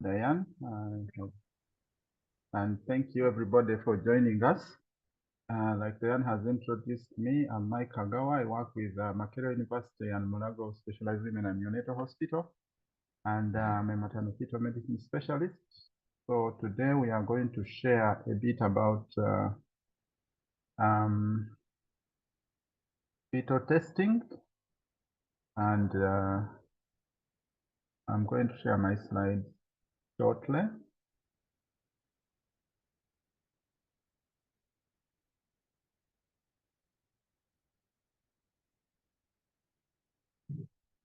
Diane. And thank you everybody for joining us. Like Diane has introduced me, I'm Mike Kagawa. I work with Makerere University and Mulago Specialized Women and Neonatal Hospital. And I'm a maternal-fetal medicine specialist. So today we are going to share a bit about fetal testing. And I'm going to share my slides shortly.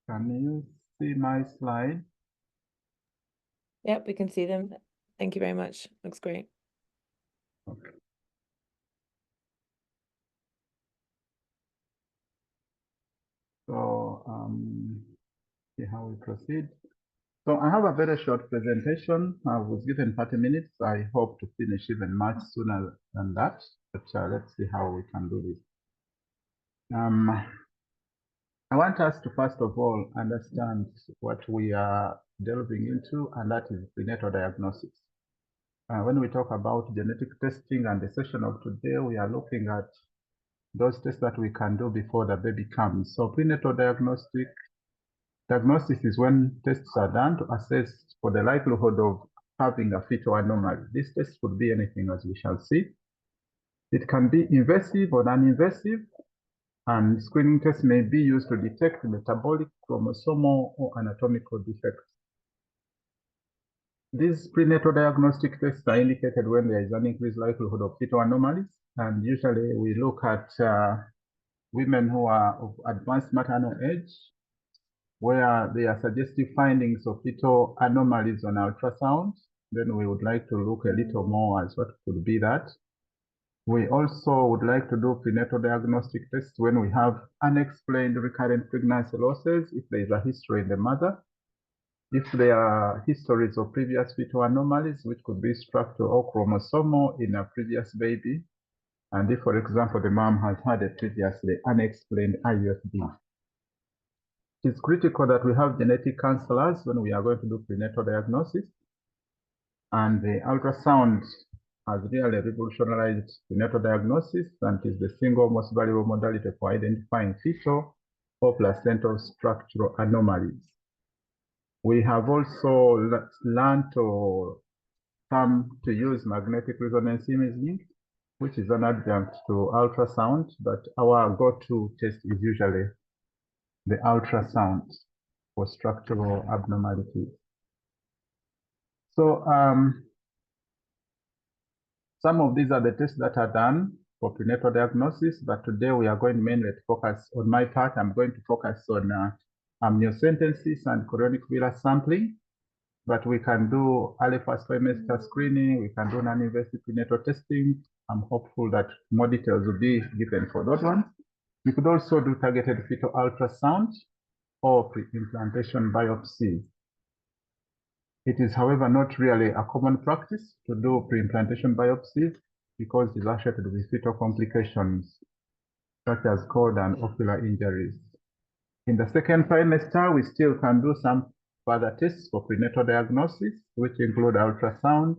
Can you see my slide? Yep, we can see them. Thank you very much. Looks great. Okay. So see how we proceed. So I have a very short presentation. I was given 30 minutes. I hope to finish even much sooner than that, but let's see how we can do this. I want us to first of all understand what we are delving into, and that is prenatal diagnosis. When we talk about genetic testing and the session of today, we are looking at those tests that we can do before the baby comes. So prenatal diagnosis is when tests are done to assess for the likelihood of having a fetal anomaly. This test could be anything, as we shall see. It can be invasive or non-invasive, and screening tests may be used to detect metabolic, chromosomal, or anatomical defects. These prenatal diagnostic tests are indicated when there is an increased likelihood of fetal anomalies, and usually we look at women who are of advanced maternal age, where there are suggestive findings of fetal anomalies on ultrasound. Then we would like to look a little more as what could be that. We also would like to do prenatal diagnostic tests when we have unexplained recurrent pregnancy losses, if there is a history in the mother, if there are histories of previous fetal anomalies, which could be structural or chromosomal in a previous baby, and if, for example, the mom has had a previously unexplained IUFD. It is critical that we have genetic counselors when we are going to do prenatal diagnosis, and the ultrasound has really revolutionized prenatal diagnosis, and is the single most valuable modality for identifying fetal or placental structural anomalies. We have also learned to come to use magnetic resonance imaging, which is an adjunct to ultrasound, but our go-to test is usually the ultrasound for structural abnormalities. So some of these are the tests that are done for prenatal diagnosis, but today we are going mainly to focus on my part. I'm going to focus on amniocentesis and chorionic villus sampling, but we can do early first trimester screening, we can do non-invasive prenatal testing. I'm hopeful that more details will be given for those ones. We could also do targeted fetal ultrasound or pre-implantation biopsy. It is, however, not really a common practice to do pre-implantation biopsies because it is associated with fetal complications such as cold and ocular injuries. In the second trimester, we still can do some further tests for prenatal diagnosis, which include ultrasound,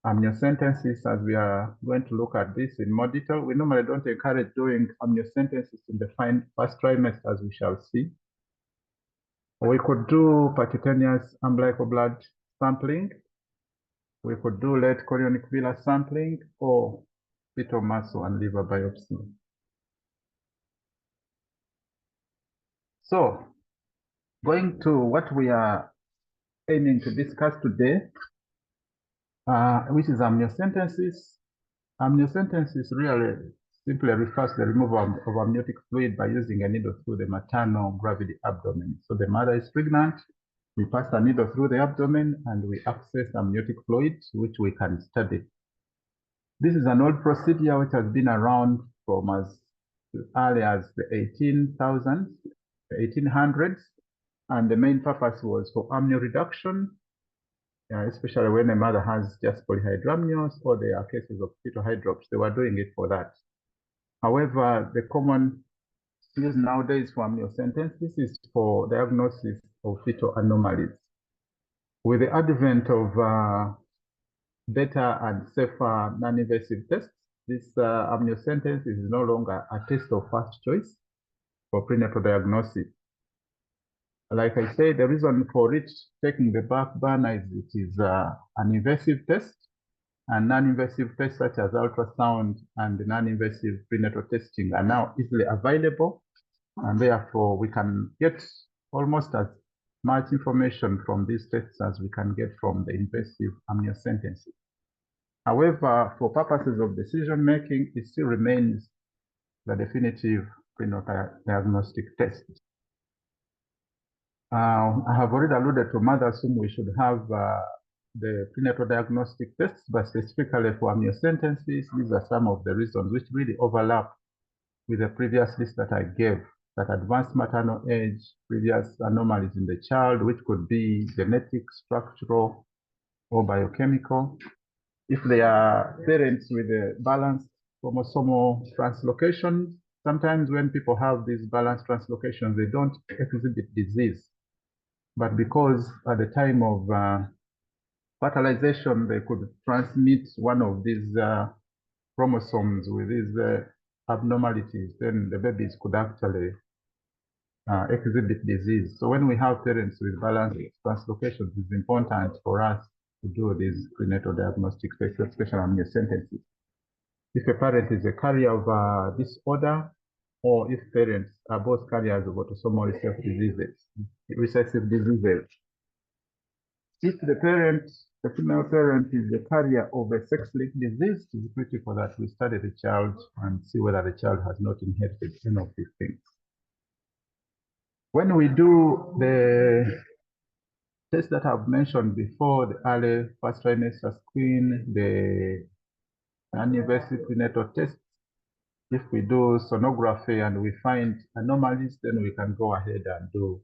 amniocentesis, as we are going to look at this in more detail. We normally don't encourage doing amniocentesis in the first trimester, as we shall see. We could do percutaneous umbilical blood sampling. We could do late chorionic villus sampling or fetal muscle and liver biopsy. So, going to what we are aiming to discuss today, which is amniocentesis. Amniocentesis really simply refers to the removal of amniotic fluid by using a needle through the maternal gravity abdomen. So the mother is pregnant, we pass a needle through the abdomen and we access amniotic fluid, which we can study. This is an old procedure which has been around from as early as the 1800s, and the main purpose was for amnio reduction, especially when a mother has just polyhydramnios or there are cases of fetal hydrops. They were doing it for that. However, the common use nowadays for amniocentesis is for diagnosis of fetal anomalies. With the advent of better and safer non-invasive tests, this amniocentesis is no longer a test of first choice for prenatal diagnosis. Like I said, the reason for it taking the back burner is it is an invasive test, and non-invasive tests such as ultrasound and non-invasive prenatal testing are now easily available, and therefore we can get almost as much information from these tests as we can get from the invasive amniocentesis. However, for purposes of decision making, it still remains the definitive prenatal diagnostic test. I have already alluded to mothers whom we should have the prenatal diagnostic tests, but specifically for amniocentesis, these are some of the reasons which really overlap with the previous list that I gave, that advanced maternal age, previous anomalies in the child, which could be genetic, structural, or biochemical. If they are parents with a balanced chromosomal translocation, sometimes when people have these balanced translocations, they don't exhibit disease. But because at the time of fertilization, they could transmit one of these chromosomes with these abnormalities, then the babies could actually exhibit disease. So when we have parents with balanced translocations, it's important for us to do these prenatal diagnostic tests, especially amniocentesis. If a parent is a carrier of a disorder, or if parents are both carriers of autosomal recessive diseases. If the parent, the female parent, is the carrier of a sex-linked disease, it is critical that we study the child and see whether the child has not inherited any of these things. When we do the tests that I've mentioned before, the early first trimester screen, the non-invasive prenatal tests, if we do sonography and we find anomalies, then we can go ahead and do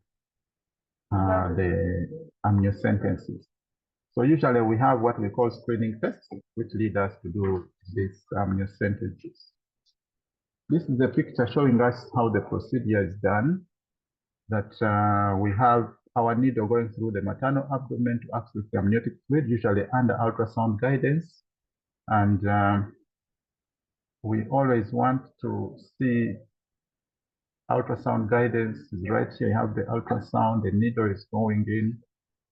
the amniocentesis. So usually we have what we call screening tests, which lead us to do this amniocentesis. This is a picture showing us how the procedure is done, that we have our needle going through the maternal abdomen to access the amniotic fluid, usually under ultrasound guidance. And we always want to see ultrasound guidance is right here. You have the ultrasound, the needle is going in,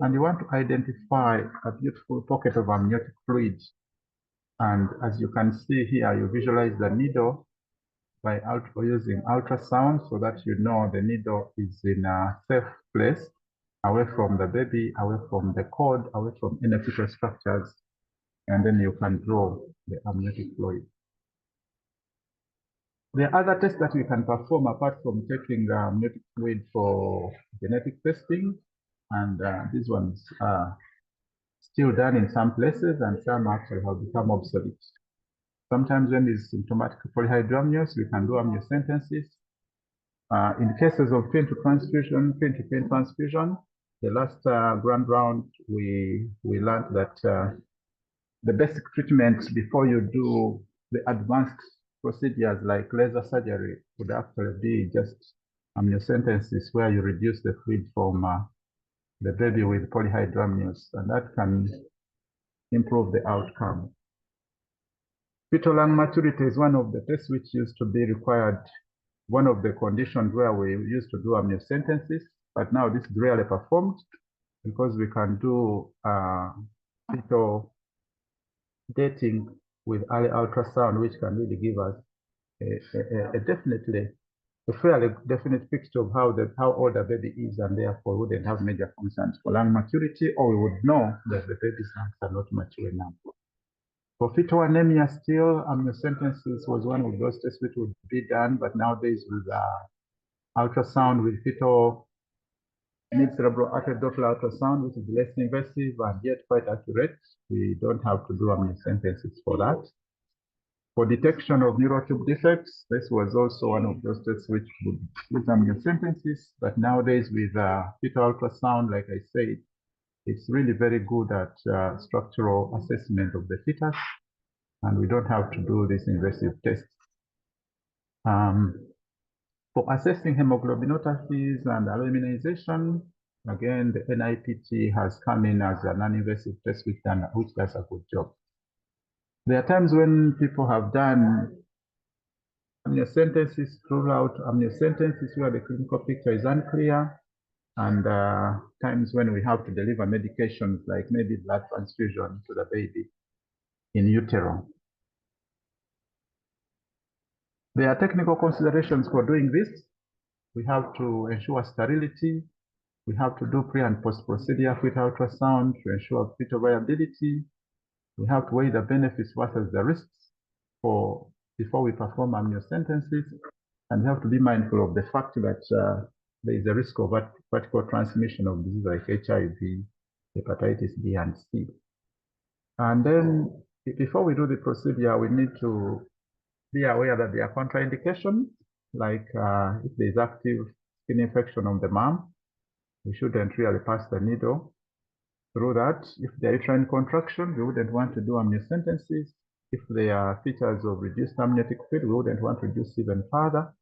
and you want to identify a beautiful pocket of amniotic fluid. And as you can see here, you visualize the needle by using ultrasound so that you know the needle is in a safe place, away from the baby, away from the cord, away from any fetal structures, and then you can draw the amniotic fluid. There are other tests that we can perform apart from taking the amniotic fluid for genetic testing, and these ones are still done in some places, and some actually have become obsolete. Sometimes when it's symptomatic polyhydramnios, we can do amniocentesis. In cases of pain to pain transfusion, the last grand round, we learned that the basic treatment before you do the advanced procedures like laser surgery would actually be just amniocentesis, where you reduce the fluid from the baby with polyhydramnios, and that can improve the outcome. Fetal lung maturity is one of the tests which used to be required, one of the conditions where we used to do amniocentesis, but now this is rarely performed because we can do fetal dating with early ultrasound, which can really give us a fairly definite picture of how old the baby is, and therefore wouldn't have major concerns for lung maturity, or we would know that the baby's lungs are not mature enough. For fetal anemia, still, amniocentesis was one of those tests which would be done, but nowadays with ultrasound with fetal mid-cerebral artery Doppler ultrasound, which is less invasive and yet quite accurate, we don't have to do amniocentesis for that. For detection of neural tube defects, this was also one of those tests which would use amniocentesis, but nowadays with fetal ultrasound, like I said, it's really very good at structural assessment of the fetus, and we don't have to do this invasive test. For assessing hemoglobinopathies and alloimmunization, Again, the NIPT has come in as a non-invasive test which does a good job. There are times when people have done amniocentesis, rule out amniocentesis where the clinical picture is unclear, and times when we have to deliver medications like maybe blood transfusion to the baby in utero. There are technical considerations for doing this. We have to ensure sterility. We have to do pre and post procedure fetal ultrasound to ensure fetal viability. We have to weigh the benefits versus the risks before we perform amniocentesis, and we have to be mindful of the fact that there is a risk of vertical transmission of disease like HIV, hepatitis B and C. And then before we do the procedure, we need to be aware that there are contraindications, like if there is active skin infection on the mom, we shouldn't really pass the needle through that. If there are uterine contraction, we wouldn't want to do amniocentesis. If there are features of reduced amniotic fluid, we wouldn't want to reduce even further.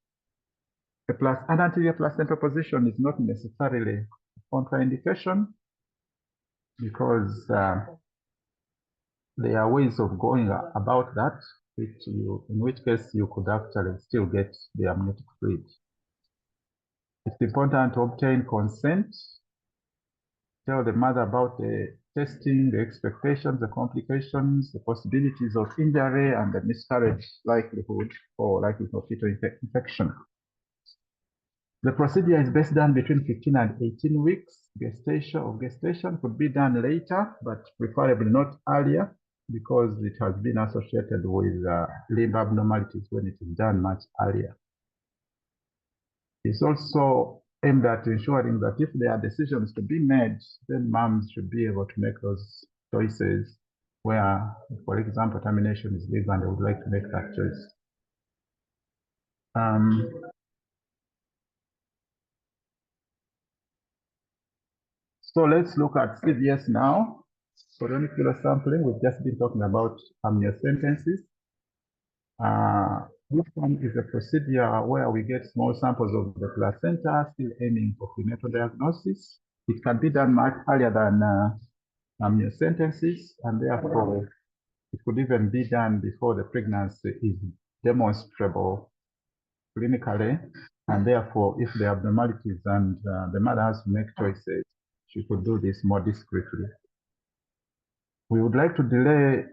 An anterior placental position is not necessarily a contraindication because there are ways of going about that, in which case you could actually still get the amniotic fluid. It's important to obtain consent, tell the mother about the testing, the expectations, the complications, the possibilities of injury, and the miscarriage likelihood or likelihood of fetal infection. The procedure is best done between 15 and 18 weeks. Gestation could be done later, but preferably not earlier because it has been associated with limb abnormalities when it is done much earlier. It's also aimed at ensuring that if there are decisions to be made, then moms should be able to make those choices where, for example, termination is legal and they would like to make that choice. So let's look at CVS now. Chorionicular sampling, we've just been talking about amniocentesis. This one is a procedure where we get small samples of the placenta, still aiming for prenatal diagnosis. It can be done much earlier than amniocentesis, and therefore it could even be done before the pregnancy is demonstrable clinically, and therefore if there are abnormalities and the mother has to make choices, she could do this more discreetly. We would like to delay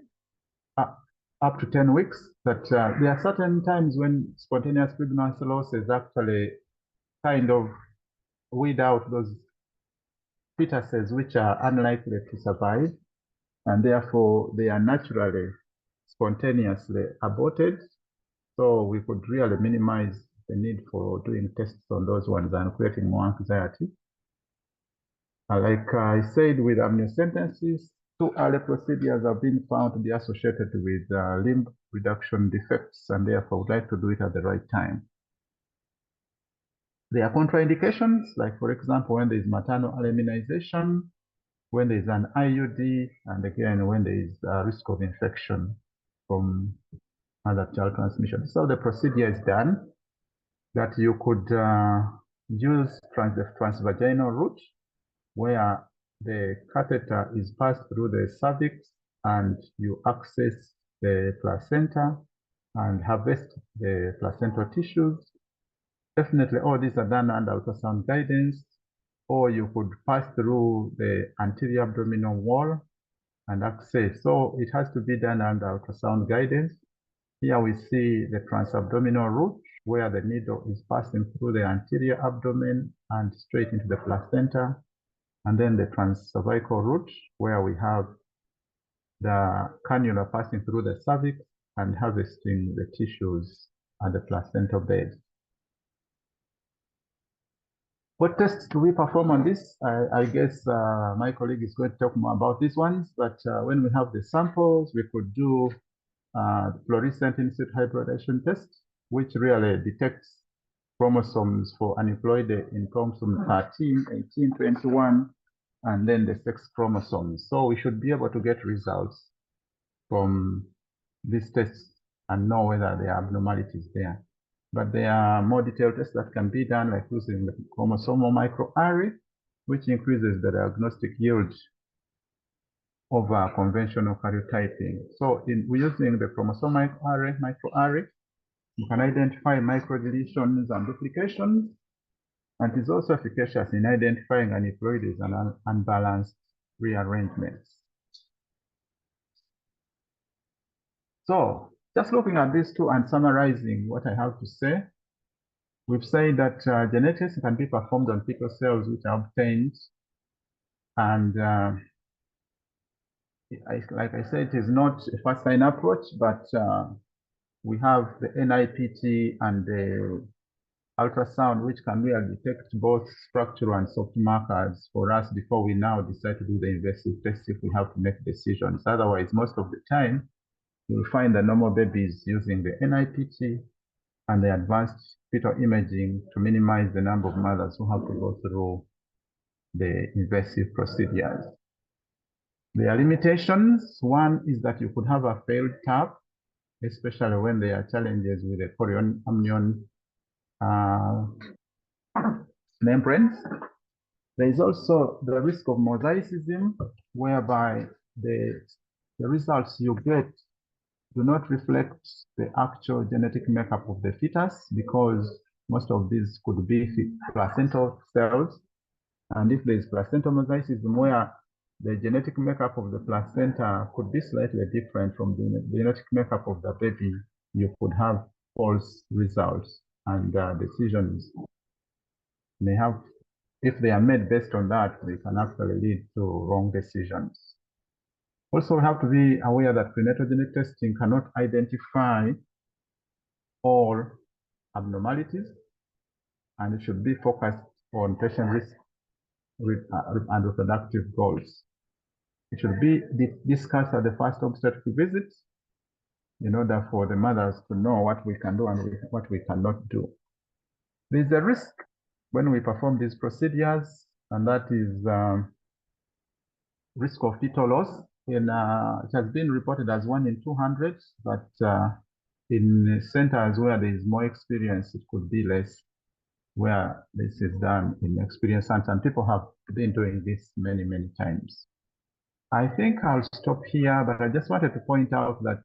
up to 10 weeks, but there are certain times when spontaneous pregnancy losses actually kind of weed out those fetuses which are unlikely to survive, and therefore they are naturally spontaneously aborted. So we could really minimize the need for doing tests on those ones and creating more anxiety. Like I said, with amniocentesis, 2 early procedures have been found to be associated with limb reduction defects, and therefore would like to do it at the right time. There are contraindications, like for example, when there is maternal immunization, when there is an IUD, and again, when there is a risk of infection from mother-child transmission. So the procedure is done that you could use the transvaginal route, where the catheter is passed through the cervix and you access the placenta and harvest the placental tissues. Definitely all these are done under ultrasound guidance, or you could pass through the anterior abdominal wall and access. So it has to be done under ultrasound guidance. Here we see the transabdominal route where the needle is passing through the anterior abdomen and straight into the placenta. And then the transcervical route where we have the cannula passing through the cervix and harvesting the tissues at the placental bed. What tests do we perform on this? I guess my colleague is going to talk more about these ones, but when we have the samples, we could do fluorescent in situ hybridization test, which really detects chromosomes for aneuploidy in chromosome 13, 18, 21, and then the sex chromosomes. So we should be able to get results from these tests and know whether there are abnormalities there. But there are more detailed tests that can be done, like using the chromosomal microarray, which increases the diagnostic yield over conventional karyotyping. So we're using the chromosomal array, microarray, you can identify microdeletions and duplications, and it's also efficacious in identifying aneuploidies and unbalanced rearrangements. So just looking at these two and summarizing what I have to say, we've said that genetics can be performed on fetal cells which are obtained, and like I said, it is not a first-line approach, but we have the NIPT and the ultrasound, which can really detect both structural and soft markers for us before we now decide to do the invasive test if we have to make decisions. Otherwise, most of the time, you'll find the normal babies using the NIPT and the advanced fetal imaging to minimize the number of mothers who have to go through the invasive procedures. There are limitations. One is that you could have a failed TAP, especially when there are challenges with the chorion amnion membranes. There is also the risk of mosaicism, whereby the results you get do not reflect the actual genetic makeup of the fetus, because most of these could be placental cells. And if there is placental mosaicism, where the genetic makeup of the placenta could be slightly different from the genetic makeup of the baby, you could have false results, and decisions may have, if they are made based on that, they can actually lead to wrong decisions. Also, we have to be aware that prenatal genetic testing cannot identify all abnormalities, and it should be focused on patient risk and reproductive goals. It should be discussed at the first obstetric visit in order for the mothers to know what we can do and what we cannot do. There's a risk when we perform these procedures, and that is risk of fetal loss. It has been reported as 1 in 200, but in centers where there is more experience, it could be less, where this is done in experienced centers, and people have been doing this many, many times. I think I'll stop here, but I just wanted to point out that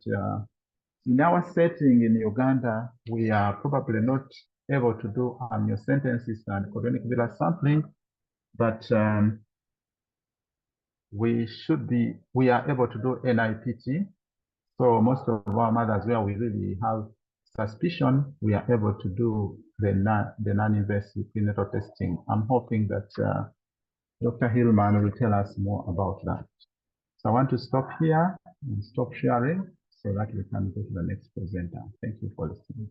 in our setting in Uganda, we are probably not able to do amniocentesis and chorionic villus sampling, but we are able to do NIPT. So most of our mothers where we really have suspicion, we are able to do the non-invasive prenatal testing. I'm hoping that Dr. Hillman will tell us more about that. So I want to stop here and stop sharing so that we can go to the next presenter. Thank you for listening.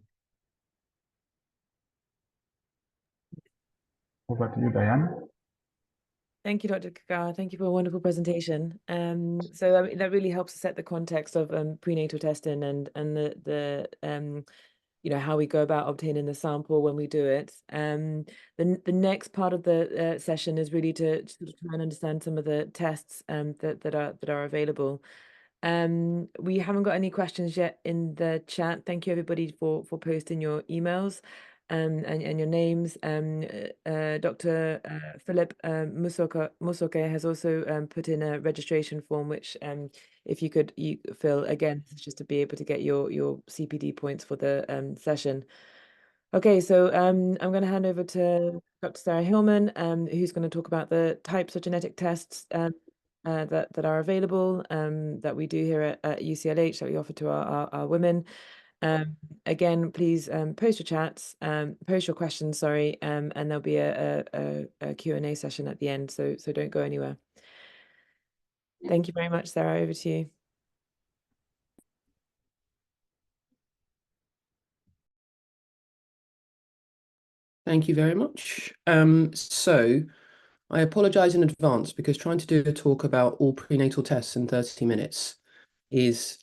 Over to you, Diane. Thank you, Dr. Kagawa. Thank you for a wonderful presentation. So that really helps to set the context of prenatal testing and the you know, how we go about obtaining the sample when we do it. The next part of the session is really to sort of try and understand some of the tests that are available. We haven't got any questions yet in the chat. Thank you everybody for posting your emails and your names. Dr. Philip Musoke has also put in a registration form, which if you could fill again, just to be able to get your CPD points for the session. Okay, so I'm going to hand over to Dr. Sarah Hillman, who's going to talk about the types of genetic tests that are available, that we do here at UCLH, that we offer to our women. Again, please post your chats, post your questions, sorry, and there'll be a Q&A session at the end, so don't go anywhere. Thank you very much, Sarah, over to you. Thank you very much. So I apologize in advance because trying to do a talk about all prenatal tests in 30 minutes is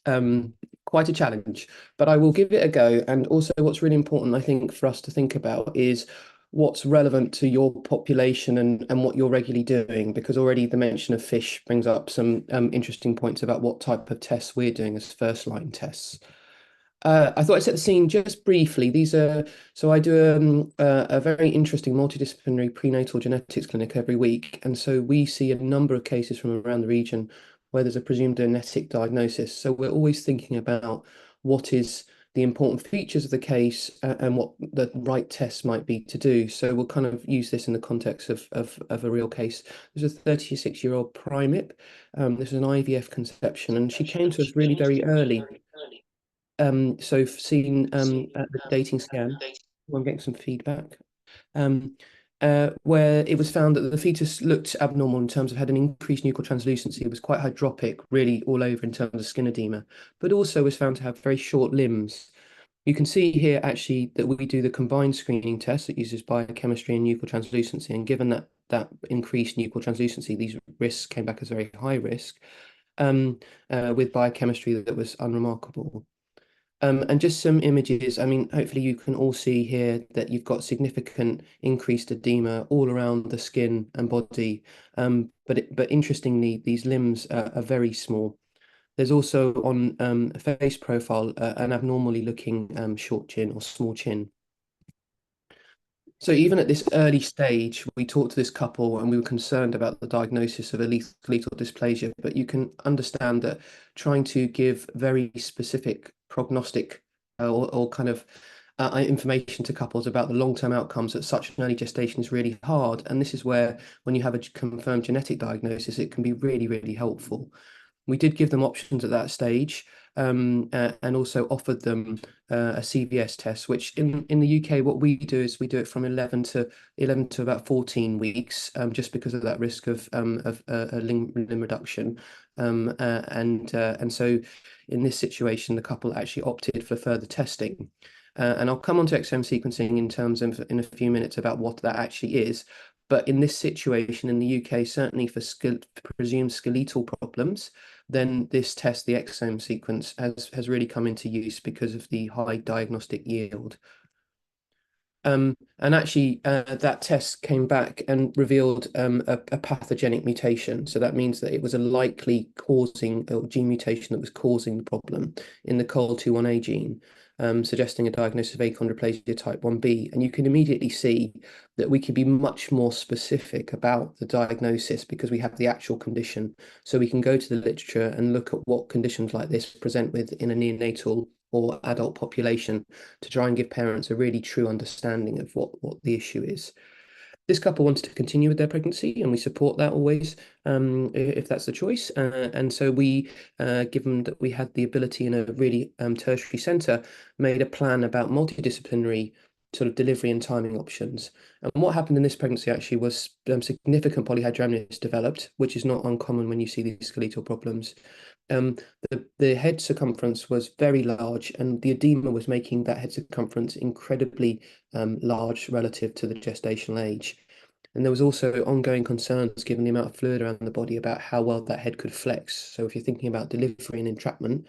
quite a challenge, but I will give it a go. And also what's really important, I think, for us to think about is what's relevant to your population and what you're regularly doing, because already the mention of FISH brings up some interesting points about what type of tests we're doing as first-line tests. I thought I'd set the scene just briefly. So I do a very interesting multidisciplinary prenatal genetics clinic every week, and so we see a number of cases from around the region where there's a presumed genetic diagnosis. So we're always thinking about what is the important features of the case and what the right tests might be to do. So we'll kind of use this in the context of a real case. There's a 36-year-old primip. This is an IVF conception, and she came to us really very early. So seen at the dating scan, I'm getting some feedback, where it was found that the fetus looked abnormal in terms of had an increased nuchal translucency. It was quite hydropic, really all over in terms of skin edema, but also was found to have very short limbs. You can see here actually that we do the combined screening test that uses biochemistry and nuchal translucency, and given that increased nuchal translucency, these risks came back as very high risk, with biochemistry that was unremarkable. And just some images. I mean, hopefully you can all see here that you've got significant increased edema all around the skin and body. But interestingly, these limbs are very small. There's also on a face profile an abnormally looking short chin or small chin. So even at this early stage, we talked to this couple and we were concerned about the diagnosis of a skeletal dysplasia, but you can understand that trying to give very specific prognostic or kind of information to couples about the long-term outcomes at such an early gestation is really hard. And this is where, when you have a confirmed genetic diagnosis, it can be really, really helpful. We did give them options at that stage, and also offered them a CVS test, which in the UK, what we do is we do it from 11 to about 14 weeks, just because of that risk of a limb reduction. And so in this situation, the couple actually opted for further testing. And I'll come on to exome sequencing in terms of in a few minutes about what that actually is. But in this situation in the UK, certainly for presumed skeletal problems, then this test, the exome sequence, has really come into use because of the high diagnostic yield. And actually, that test came back and revealed a pathogenic mutation. So that means that it was a likely causing or gene mutation that was causing the problem in the COL21A gene, suggesting a diagnosis of achondroplasia type 1B. And you can immediately see that we can be much more specific about the diagnosis because we have the actual condition. So we can go to the literature and look at what conditions like this present with in a neonatal or adult population to try and give parents a really true understanding of what the issue is. This couple wanted to continue with their pregnancy, and we support that always, if that's the choice. And so we, given that we had the ability in a really tertiary centre, made a plan about multidisciplinary sort of delivery and timing options. And what happened in this pregnancy actually was significant polyhydramnios developed, which is not uncommon when you see these skeletal problems. The head circumference was very large, and the edema was making that head circumference incredibly large relative to the gestational age. And there was also ongoing concerns, given the amount of fluid around the body, about how well that head could flex. So if you're thinking about delivery and entrapment,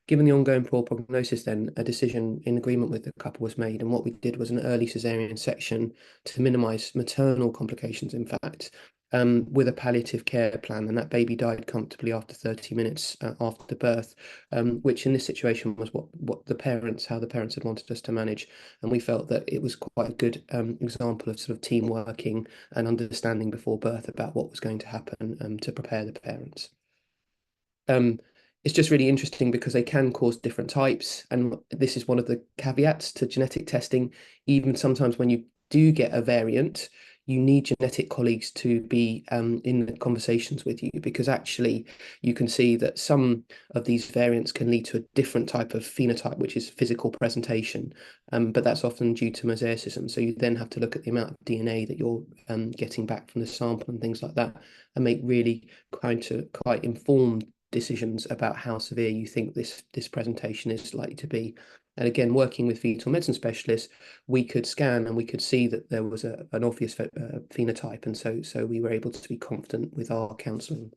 given the ongoing poor prognosis, then a decision in agreement with the couple was made. And what we did was an early cesarean section to minimize maternal complications, in fact, with a palliative care plan, and that baby died comfortably after 30 minutes after birth, which in this situation was how the parents had wanted us to manage. And we felt that it was quite a good example of sort of team working and understanding before birth about what was going to happen to prepare the parents. It's just really interesting because they can cause different types, and this is one of the caveats to genetic testing. Even sometimes when you do get a variant, you need genetic colleagues to be in the conversations with you, because actually you can see that some of these variants can lead to a different type of phenotype, which is physical presentation, but that's often due to mosaicism. So you then have to look at the amount of DNA that you're getting back from the sample and things like that, and make really quite informed decisions about how severe you think this presentation is likely to be. And again, working with fetal medicine specialists, we could scan and we could see that there was an obvious phenotype, and so we were able to be confident with our counselling.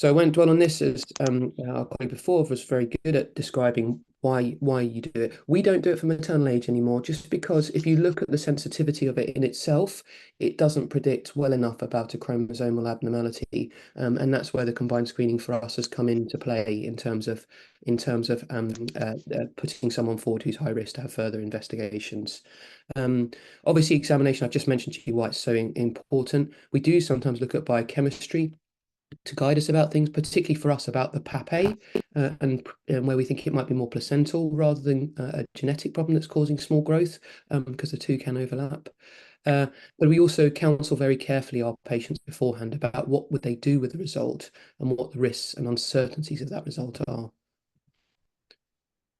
So I won't dwell on this, as our colleague before was very good at describing why you do it. We don't do it for maternal age anymore, just because if you look at the sensitivity of it in itself, it doesn't predict well enough about a chromosomal abnormality, and that's where the combined screening for us has come into play in terms of putting someone forward who's high risk to have further investigations. Obviously, examination, I've just mentioned to you why it's so important. We do sometimes look at biochemistry to guide us about things, particularly for us about the PAPA, and where we think it might be more placental rather than a genetic problem that's causing small growth, because the two can overlap. But we also counsel very carefully our patients beforehand about what would they do with the result and what the risks and uncertainties of that result are.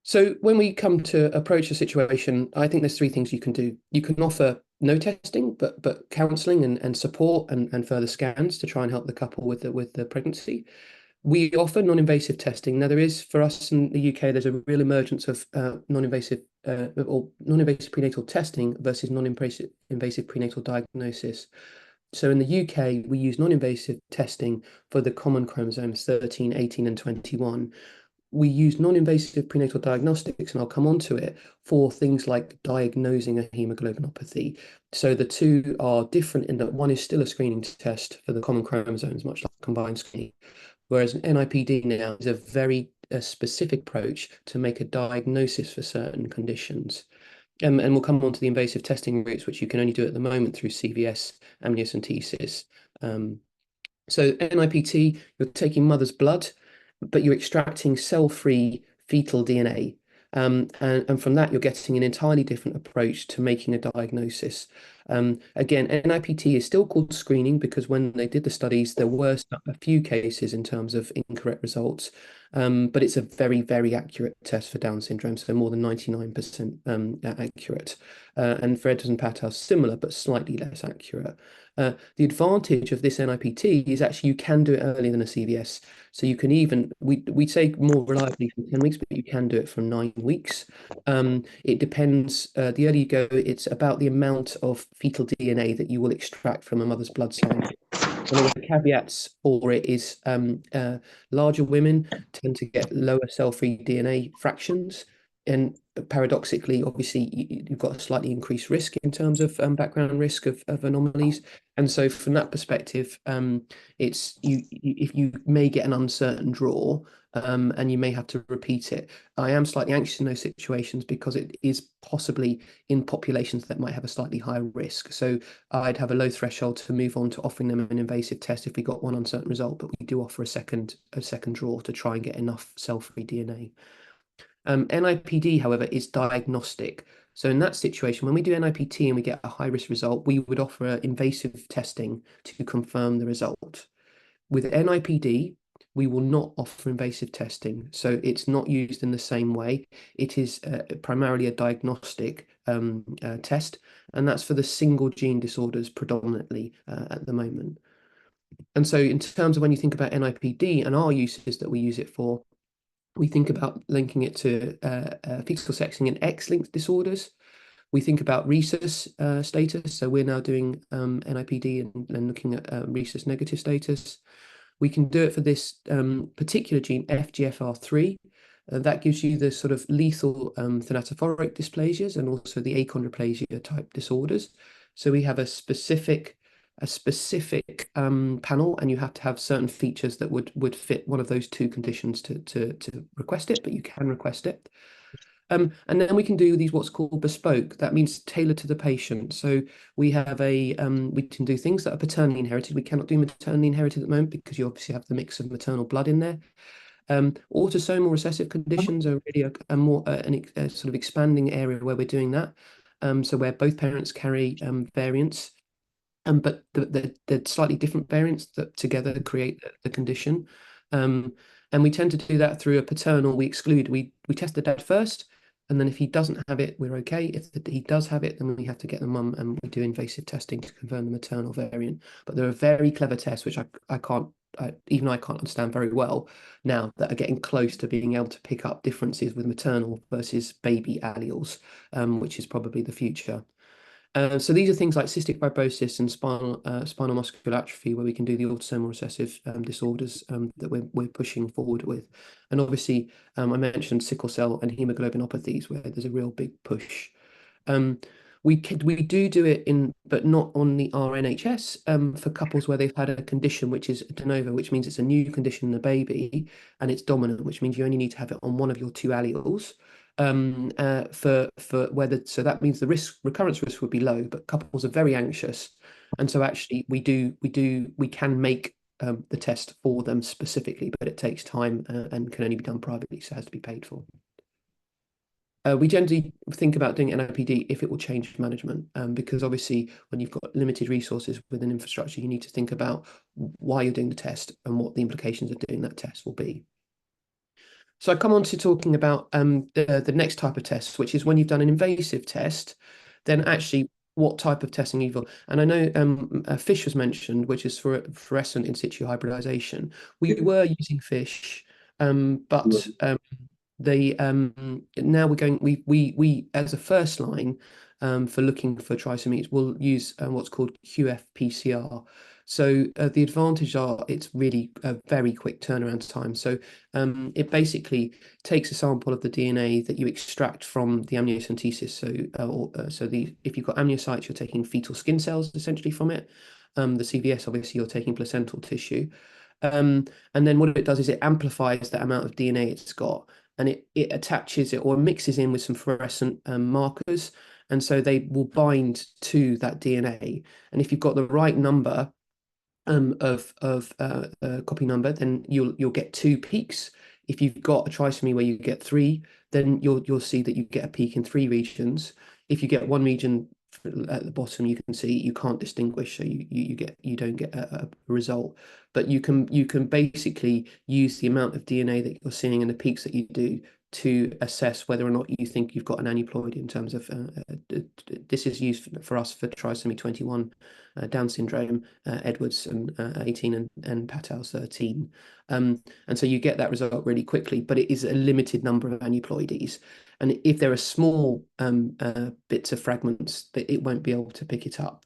So when we come to approach a situation, I think there's three things you can do. You can offer no testing, but counselling and support and further scans to try and help the couple with the pregnancy. We offer non-invasive testing. Now, there is, for us in the UK, there's a real emergence of non-invasive prenatal testing versus non-invasive prenatal diagnosis. So in the UK, we use non-invasive testing for the common chromosomes 13, 18, and 21. We use non-invasive prenatal diagnostics, and I'll come on to it, for things like diagnosing a hemoglobinopathy. So the two are different in that one is still a screening test for the common chromosomes, much like combined screening, whereas an NIPD now is a very specific approach to make a diagnosis for certain conditions. And we'll come on to the invasive testing routes, which you can only do at the moment through CVS, amniocentesis. So NIPT, you're taking mother's blood, but you're extracting cell-free fetal DNA. And from that, you're getting an entirely different approach to making a diagnosis. Again, NIPT is still called screening because when they did the studies, there were a few cases in terms of incorrect results, but it's a very, very accurate test for Down syndrome, so more than 99% accurate. And for Ehlers and Patau, similar, but slightly less accurate. The advantage of this NIPT is actually you can do it earlier than a CVS. So you can even, we'd say more reliably from 10 weeks, but you can do it from 9 weeks. It depends, the earlier you go, it's about the amount of fetal DNA that you will extract from a mother's blood sample. One of the caveats for it is larger women tend to get lower cell-free DNA fractions. And paradoxically, obviously, you've got a slightly increased risk in terms of background risk of anomalies. And so from that perspective, it's if you may get an uncertain draw, and you may have to repeat it. I am slightly anxious in those situations because it is possibly in populations that might have a slightly higher risk. So I'd have a low threshold to move on to offering them an invasive test if we got one uncertain result, but we do offer a second draw to try and get enough cell-free DNA. NIPD, however, is diagnostic. So in that situation, when we do NIPT and we get a high-risk result, we would offer invasive testing to confirm the result. With NIPD, we will not offer invasive testing. So it's not used in the same way. It is primarily a diagnostic test, and that's for the single gene disorders predominantly at the moment. And so in terms of when you think about NIPD and our uses that we use it for, we think about linking it to fetal sexing and X-linked disorders. We think about rhesus status. So we're now doing NIPD and looking at rhesus negative status. We can do it for this particular gene, FGFR3. That gives you the sort of lethal thanatophoric dysplasias and also the achondroplasia type disorders. So we have a specific panel, and you have to have certain features that would fit one of those two conditions to request it, but you can request it. And then we can do these what's called bespoke. That means tailored to the patient. So we have we can do things that are paternally inherited. We cannot do maternally inherited at the moment because you obviously have the mix of maternal blood in there. Autosomal recessive conditions are really a more a sort of expanding area where we're doing that. So where both parents carry variants. But they're slightly different variants that together create the condition. And we tend to do that through a paternal, we test the dad first, and then if he doesn't have it, we're okay. If he does have it, then we have to get the mum, and we do invasive testing to confirm the maternal variant. But there are very clever tests, which I can't understand very well now, that are getting close to being able to pick up differences with maternal versus baby alleles, which is probably the future. So these are things like cystic fibrosis and spinal muscular atrophy, where we can do the autosomal recessive disorders that we're pushing forward with. And obviously, I mentioned sickle cell and hemoglobinopathies, where there's a real big push. We do it but not on the RNHS for couples where they've had a condition which is de novo, which means it's a new condition in the baby and it's dominant, which means you only need to have it on one of your two alleles. For whether, so that means the recurrence risk would be low, but couples are very anxious, and so actually we can make the test for them specifically, but it takes time and can only be done privately, so it has to be paid for. We generally think about doing NIPD if it will change management, because obviously when you've got limited resources within infrastructure, you need to think about why you're doing the test and what the implications of doing that test will be. So I come on to talking about the next type of test, which is when you've done an invasive test, then actually what type of testing you've got. And I know FISH was mentioned, which is for fluorescent in situ hybridization. We were using FISH, but now we're going, we as a first line for looking for trisomies, we'll use what's called QF-PCR. So the advantage are it's really a very quick turnaround time. So it basically takes a sample of the DNA that you extract from the amniocentesis. So if you've got amniocytes, you're taking fetal skin cells essentially from it. The CVS, obviously, you're taking placental tissue. And then what it does is it amplifies the amount of DNA it's got, and it attaches it or mixes in with some fluorescent markers. And so they will bind to that DNA. And if you've got the right number of copy number, then you'll get 2 peaks. If you've got a trisomy where you get 3, then you'll see that you get a peak in 3 regions. If you get 1 region at the bottom, you can see you can't distinguish, so you don't get a result. But you can basically use the amount of DNA that you're seeing and the peaks that you do to assess whether or not you think you've got an aneuploid in terms of this is used for us for trisomy 21, Down syndrome, Edwards and 18 and Patau's 13. And so you get that result really quickly, but it is a limited number of aneuploidies. And if there are small bits of fragments, it won't be able to pick it up.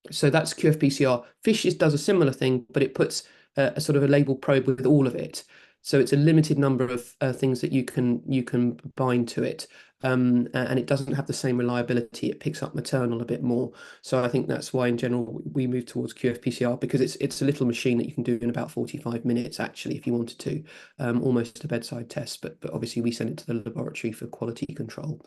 So that's QF-PCR. FISH does a similar thing, but it puts a sort of a label probe with all of it. So it's a limited number of things that you can bind to it, and it doesn't have the same reliability. It picks up maternal a bit more. So I think that's why in general we move towards QF-PCR, because it's a little machine that you can do in about 45 minutes actually if you wanted to, almost a bedside test. But obviously we send it to the laboratory for quality control.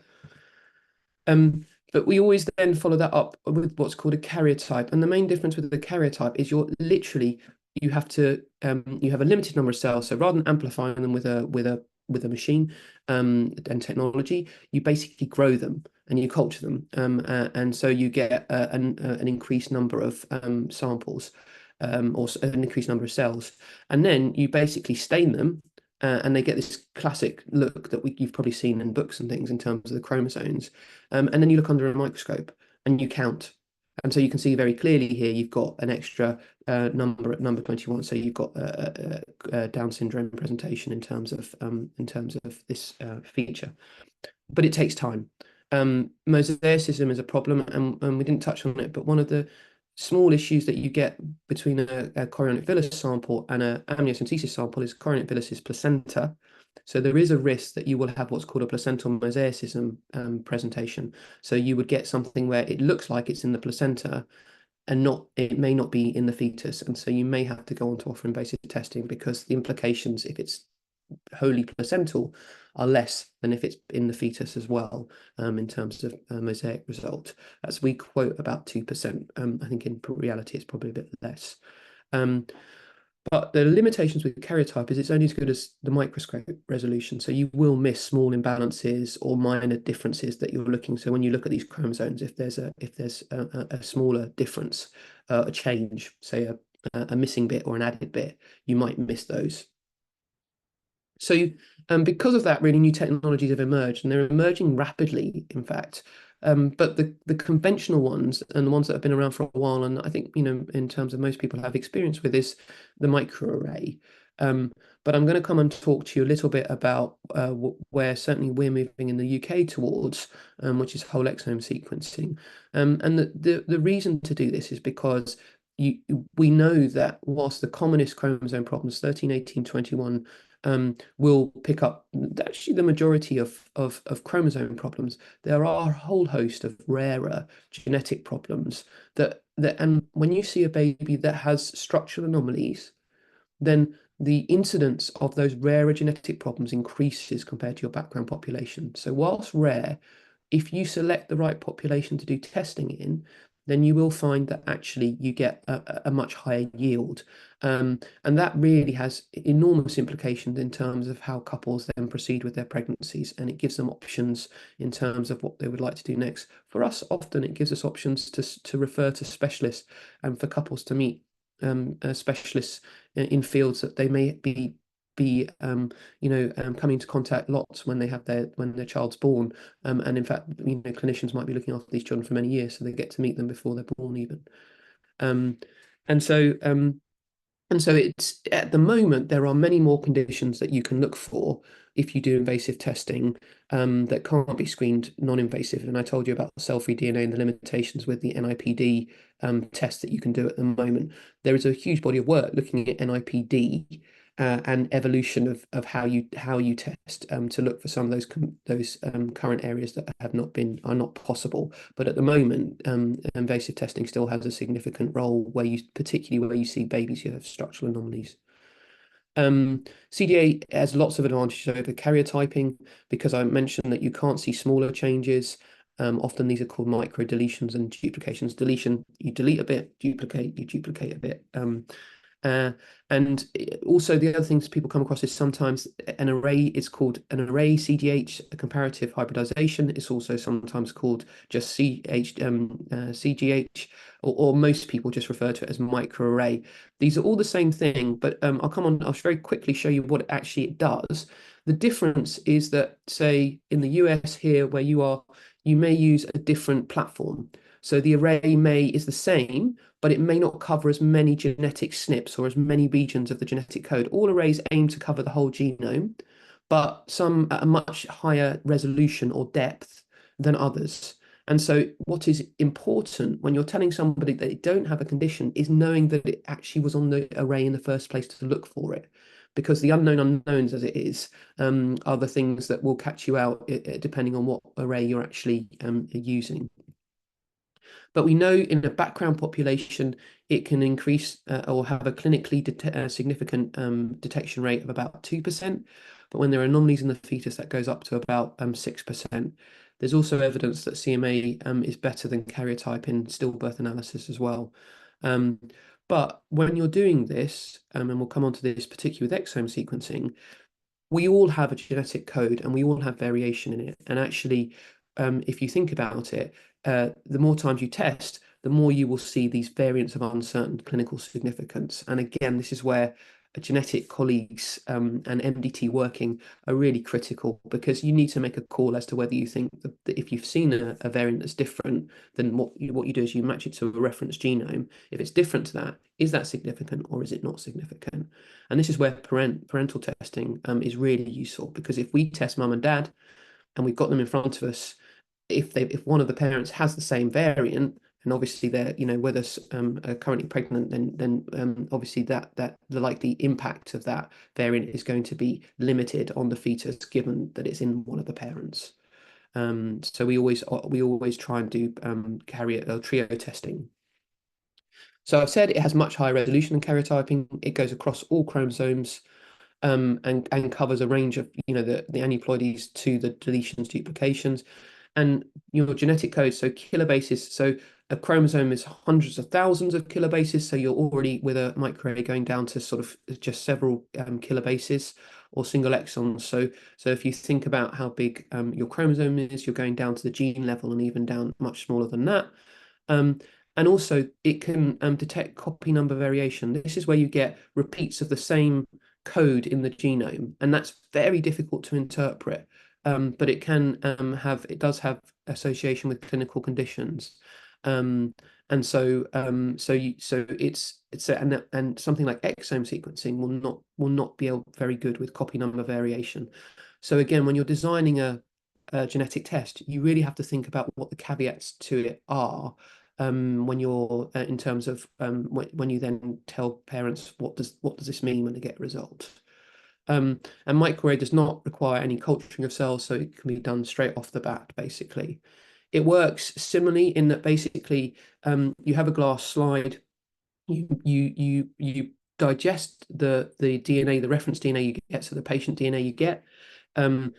But we always then follow that up with what's called a karyotype, and the main difference with the karyotype is you have a limited number of cells. So rather than amplifying them with a machine and technology, you basically grow them and you culture them, and so you get an increased number of samples or an increased number of cells, and then you basically stain them. And they get this classic look that you've probably seen in books and things in terms of the chromosomes. And then you look under a microscope and you count. And so you can see very clearly here you've got an extra number at number 21. So you've got a Down syndrome presentation in terms of this feature. But it takes time. Mosaicism is a problem, and we didn't touch on it, but one of the small issues that you get between a chorionic villus sample and an amniocentesis sample is chorionic villus is placenta. So there is a risk that you will have what's called a placental mosaicism presentation. So you would get something where it looks like it's in the placenta and it may not be in the fetus. And so you may have to go on to offer invasive testing, because the implications, if it's wholly placental, are less than if it's in the fetus as well, in terms of mosaic result. As we quote about 2%. I think in reality it's probably a bit less. But the limitations with karyotype is it's only as good as the microscope resolution. So you will miss small imbalances or minor differences that you're looking. So when you look at these chromosomes, if there's a smaller difference, a change, say a missing bit or an added bit, you might miss those. So because of that, really new technologies have emerged, and they're emerging rapidly, in fact. But the conventional ones, and the ones that have been around for a while, and I think, in terms of most people have experience with, is the microarray. But I'm going to come and talk to you a little bit about where certainly we're moving in the UK towards, which is whole exome sequencing. And the reason to do this is because we know that whilst the commonest chromosome problems, 13, 18, 21, will pick up actually the majority of chromosome problems, there are a whole host of rarer genetic problems and when you see a baby that has structural anomalies, then the incidence of those rarer genetic problems increases compared to your background population. So whilst rare, if you select the right population to do testing in, then you will find that actually you get a much higher yield. And that really has enormous implications in terms of how couples then proceed with their pregnancies, and it gives them options in terms of what they would like to do next. For us, often it gives us options to refer to specialists and for couples to meet specialists in fields that they may be coming into contact lots when their child's born, and in fact, clinicians might be looking after these children for many years, so they get to meet them before they're born even. And so it's at the moment there are many more conditions that you can look for if you do invasive testing that can't be screened non-invasive. And I told you about cell-free DNA and the limitations with the NIPD test that you can do at the moment. There is a huge body of work looking at NIPD and evolution of how you test to look for some of those current areas that are not possible. But at the moment, invasive testing still has a significant role particularly where you see babies who have structural anomalies. CDA has lots of advantages over karyotyping because I mentioned that you can't see smaller changes. Often these are called micro deletions and duplications. Deletion, you delete a bit, you duplicate a bit. And also the other things people come across is sometimes an array is called an array CGH, a comparative hybridization. It's also sometimes called just CGH, or most people just refer to it as microarray. These are all the same thing, but I'll very quickly show you what actually it does. The difference is that, say, in the US here where you are, you may use a different platform. So the array is the same, but it may not cover as many genetic SNPs or as many regions of the genetic code. All arrays aim to cover the whole genome, but some at a much higher resolution or depth than others. And so what is important when you're telling somebody that they don't have a condition is knowing that it actually was on the array in the first place to look for it. Because the unknown unknowns, as it is, are the things that will catch you out depending on what array you're actually using. But we know in a background population, it can increase or have a clinically significant detection rate of about 2%. But when there are anomalies in the fetus, that goes up to about 6%. There's also evidence that CMA is better than karyotype in stillbirth analysis as well. But when you're doing this, and we'll come on to this particularly with exome sequencing, we all have a genetic code and we all have variation in it. And actually, if you think about it, the more times you test, the more you will see these variants of uncertain clinical significance. And again, this is where genetic colleagues and MDT working are really critical, because you need to make a call as to whether you think that if you've seen a variant that's different, then what you do is you match it to a reference genome. If it's different to that, is that significant or is it not significant? And this is where parental testing is really useful, because if we test mum and dad and we've got them in front of us, if one of the parents has the same variant, and obviously they're whether are currently pregnant, then obviously that the likely impact of that variant is going to be limited on the fetus, given that it's in one of the parents. So we always try and do trio testing. So I've said it has much higher resolution than karyotyping. It goes across all chromosomes. And covers a range of the aneuploidies to the deletions, duplications, and your genetic code. So kilobases. So a chromosome is hundreds of thousands of kilobases. So you're already with a microarray going down to sort of just several kilobases or single exons. So if you think about how big your chromosome is, you're going down to the gene level and even down much smaller than that. And also it can detect copy number variation. This is where you get repeats of the same code in the genome, and that's very difficult to interpret, but it does have association with clinical conditions. And so and something like exome sequencing will not be very good with copy number variation. So again, when you're designing a genetic test, you really have to think about what the caveats to it are, when you're in terms of when you then tell parents what does this mean when they get a result. And microarray does not require any culturing of cells, so it can be done straight off the bat, basically. It works similarly in that basically you have a glass slide, you digest the DNA, the reference DNA you get, so the patient DNA you get, and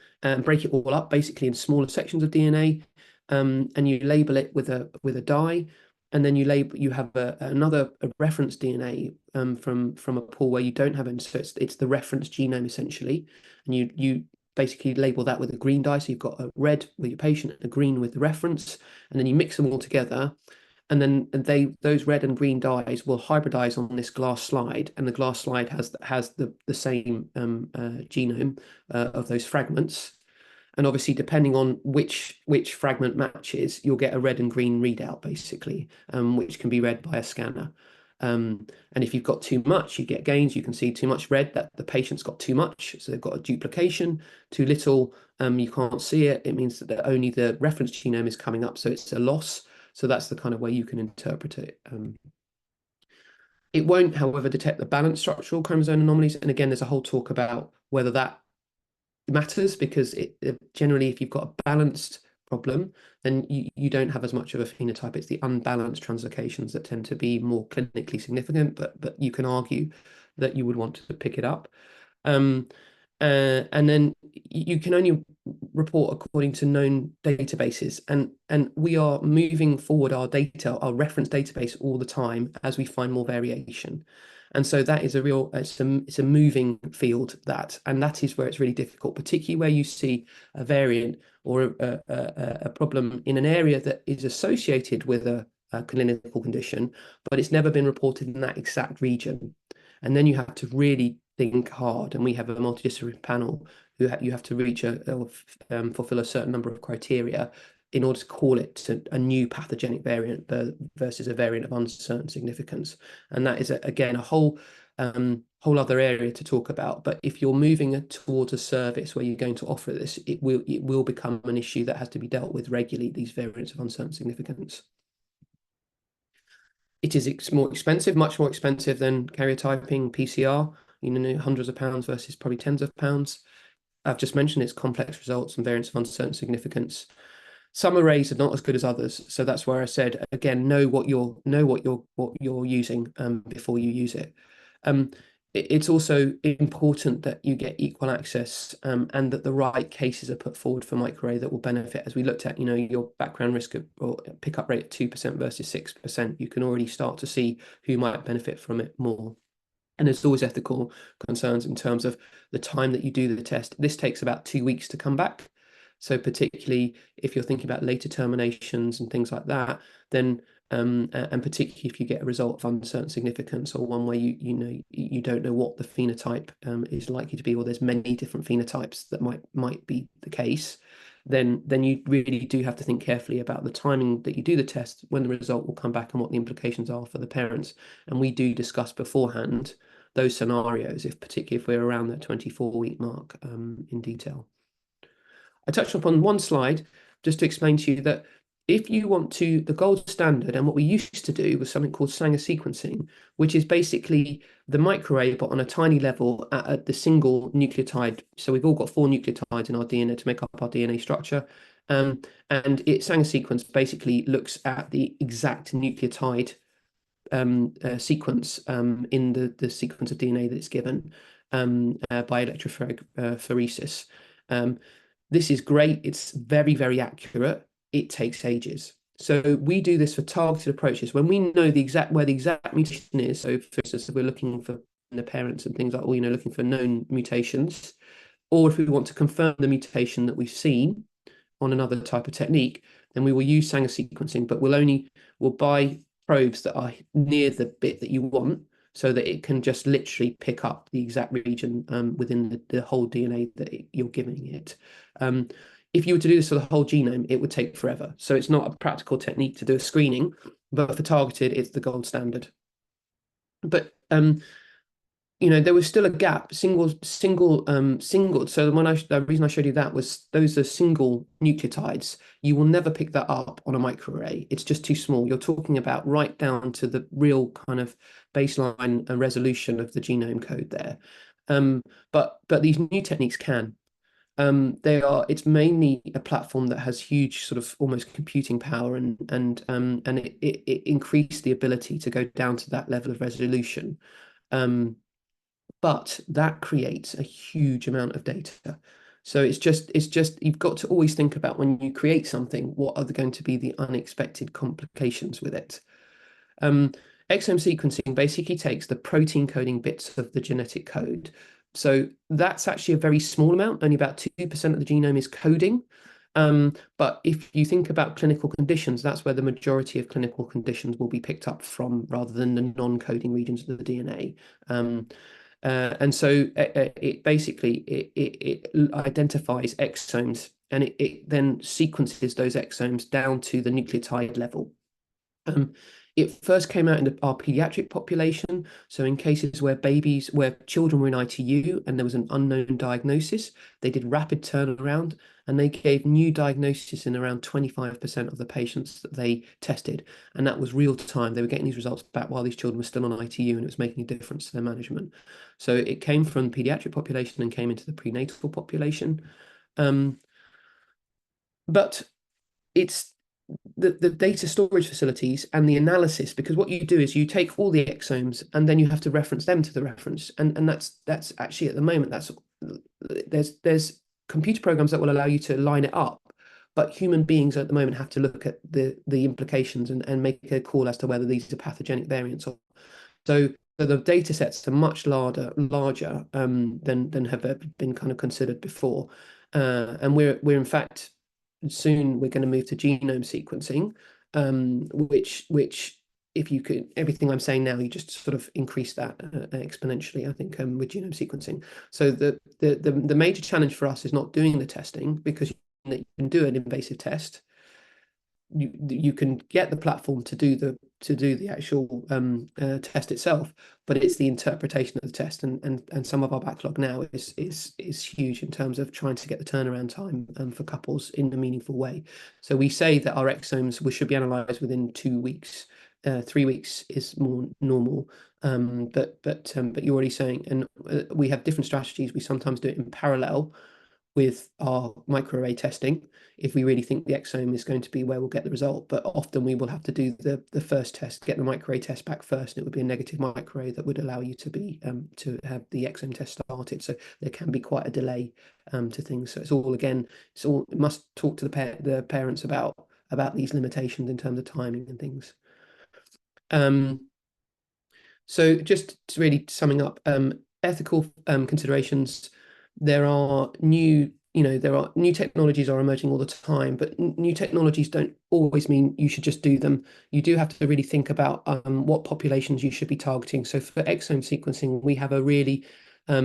break it all up basically in smaller sections of DNA, and you label it with a dye, and then you have another reference DNA from a pool where you don't have it, so it's the reference genome essentially, and you basically label that with a green dye, so you've got a red with your patient and a green with the reference, and then you mix them all together. And then those red and green dyes will hybridize on this glass slide, and the glass slide has the same genome of those fragments. And obviously, depending on which fragment matches, you'll get a red and green readout, basically, which can be read by a scanner. And if you've got too much, you get gains. You can see too much red, that the patient's got too much, so they've got a duplication. Too little, you can't see it. It means that only the reference genome is coming up, so it's a loss. So that's the kind of way you can interpret it. It won't, however, detect the balanced structural chromosome anomalies. And again, there's a whole talk about whether that matters, because generally, if you've got a balanced problem, then you don't have as much of a phenotype. It's the unbalanced translocations that tend to be more clinically significant, but you can argue that you would want to pick it up. And then you can only report according to known databases, and we are moving forward our reference database all the time as we find more variation. And so that is it's a moving field, and that is where it's really difficult, particularly where you see a variant or a problem in an area that is associated with a clinical condition, but it's never been reported in that exact region. And then you have to really think hard, and we have a multidisciplinary panel who you have to reach fulfill a certain number of criteria in order to call it a new pathogenic variant versus a variant of uncertain significance. And that is again a whole other area to talk about. But if you're moving towards a service where you're going to offer this, it will become an issue that has to be dealt with regularly, these variants of uncertain significance. It is more expensive, much more expensive than karyotyping PCR, hundreds of pounds versus probably tens of pounds. I've just mentioned its complex results and variants of uncertain significance. Some arrays are not as good as others, so that's where I said again, know what you're using before you use it. It's also important that you get equal access, and that the right cases are put forward for microarray that will benefit. As we looked at, your background risk or pickup rate at 2% versus 6%, you can already start to see who might benefit from it more. And there's always ethical concerns in terms of the time that you do the test. This takes about 2 weeks to come back. So particularly if you're thinking about later terminations and things like that, then and particularly if you get a result of uncertain significance, or one where you don't know what the phenotype is likely to be, or there's many different phenotypes that might be the case, then you really do have to think carefully about the timing that you do the test, when the result will come back, and what the implications are for the parents. And we do discuss beforehand those scenarios, particularly if we're around that 24-week mark, in detail. I touched upon one slide just to explain to you that if you want the gold standard, and what we used to do was something called Sanger sequencing, which is basically the microarray, but on a tiny level at the single nucleotide. So we've all got 4 nucleotides in our DNA to make up our DNA structure. And Sanger sequence basically looks at the exact nucleotide sequence in the sequence of DNA that it's given by electrophoresis. This is great. It's very, very accurate. It takes ages. So we do this for targeted approaches. When we know where the exact mutation is, so for instance, if we're looking for the parents and things like, looking for known mutations, or if we want to confirm the mutation that we've seen on another type of technique, then we will use Sanger sequencing, but we'll buy probes that are near the bit that you want, so that it can just literally pick up the exact region within the whole DNA that you're giving it. if you were to do this for the whole genome, it would take forever. So it's not a practical technique to do a screening, but for targeted, it's the gold standard. But you know, there was still a gap, single. So the reason I showed you that was those are single nucleotides. You will never pick that up on a microarray. It's just too small. You're talking about right down to the real kind of baseline and resolution of the genome code there. But these new techniques can. It's mainly a platform that has huge sort of almost computing power and it increased the ability to go down to that level of resolution. But that creates a huge amount of data. So it's just you've got to always think about when you create something, what are going to be the unexpected complications with it. Exome sequencing basically takes the protein coding bits of the genetic code. So that's actually a very small amount, only about 2% of the genome is coding. But if you think about clinical conditions, that's where the majority of clinical conditions will be picked up from, rather than the non-coding regions of the DNA. And so it basically identifies exomes, and it then sequences those exomes down to the nucleotide level. It first came out in our pediatric population. So in cases where children were in ITU and there was an unknown diagnosis, they did rapid turnaround and they gave new diagnosis in around 25% of the patients that they tested. And that was real time. They were getting these results back while these children were still on ITU, and it was making a difference to their management. So it came from the pediatric population and came into the prenatal population. But it's the data storage facilities and the analysis, because what you do is you take all the exomes and then you have to reference them to the reference, and that's actually at the moment there's computer programs that will allow you to line it up, but human beings at the moment have to look at the implications and make a call as to whether these are pathogenic variants or so the data sets are much larger than have been kind of considered before, and we're in fact soon we're going to move to genome sequencing, which if you could, everything I'm saying now, you just sort of increase that exponentially, I think, with genome sequencing. So the major challenge for us is not doing the testing, because you can do an invasive test. You can get the platform to do the actual test itself, but it's the interpretation of the test, and some of our backlog now is huge in terms of trying to get the turnaround time for couples in a meaningful way. So we say that our exomes should be analysed within 2 weeks. 3 weeks is more normal, but you're already saying, and we have different strategies. We sometimes do it in parallel with our microarray testing if we really think the exome is going to be where we'll get the result, but often we will have to do the first test, get the microarray test back first, and it would be a negative microarray that would allow you to be to have the exome test started. So there can be quite a delay to things. So it must talk to the parents about these limitations in terms of timing and things. So just really summing up, ethical considerations. There are new technologies are emerging all the time, but new technologies don't always mean you should just do them. You do have to really think about what populations you should be targeting. So for exome sequencing, we have a really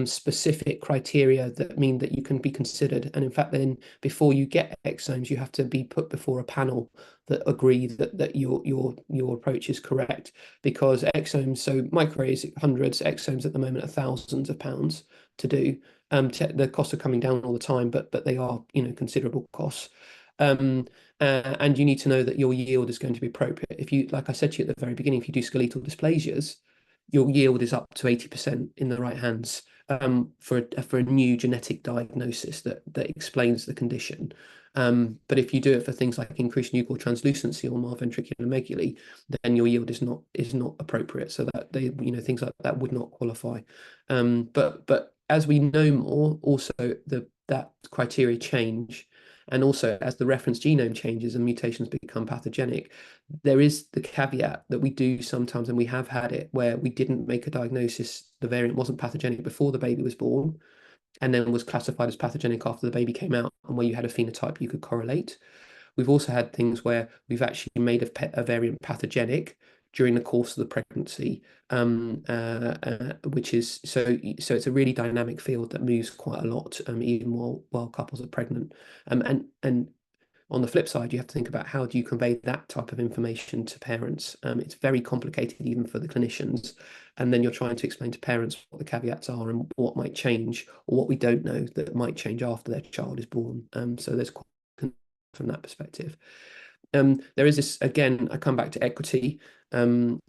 specific criteria that mean that you can be considered. And in fact, then before you get exomes, you have to be put before a panel that agree that your approach is correct, because exomes, so microarrays, hundreds, exomes at the moment are thousands of pounds to do. The costs are coming down all the time, but they are, considerable costs. And you need to know that your yield is going to be appropriate. If you, like I said to you at the very beginning, if you do skeletal dysplasias, your yield is up to 80% in the right hands for a new genetic diagnosis that explains the condition. But if you do it for things like increased nuchal translucency or ventricular megally, then your yield is not appropriate. So that things like that would not qualify. But as we know more, also that criteria change, and also as the reference genome changes and mutations become pathogenic, there is the caveat that we do sometimes, and we have had it, where we didn't make a diagnosis, the variant wasn't pathogenic before the baby was born, and then was classified as pathogenic after the baby came out, and where you had a phenotype you could correlate. We've also had things where we've actually made a variant pathogenic, during the course of the pregnancy, which is so it's a really dynamic field that moves quite a lot, even while couples are pregnant. And on the flip side, you have to think about how do you convey that type of information to parents. It's very complicated even for the clinicians. And then you're trying to explain to parents what the caveats are and what might change, or what we don't know that might change after their child is born. So there's quite from that perspective. There is this, again, I come back to equity, that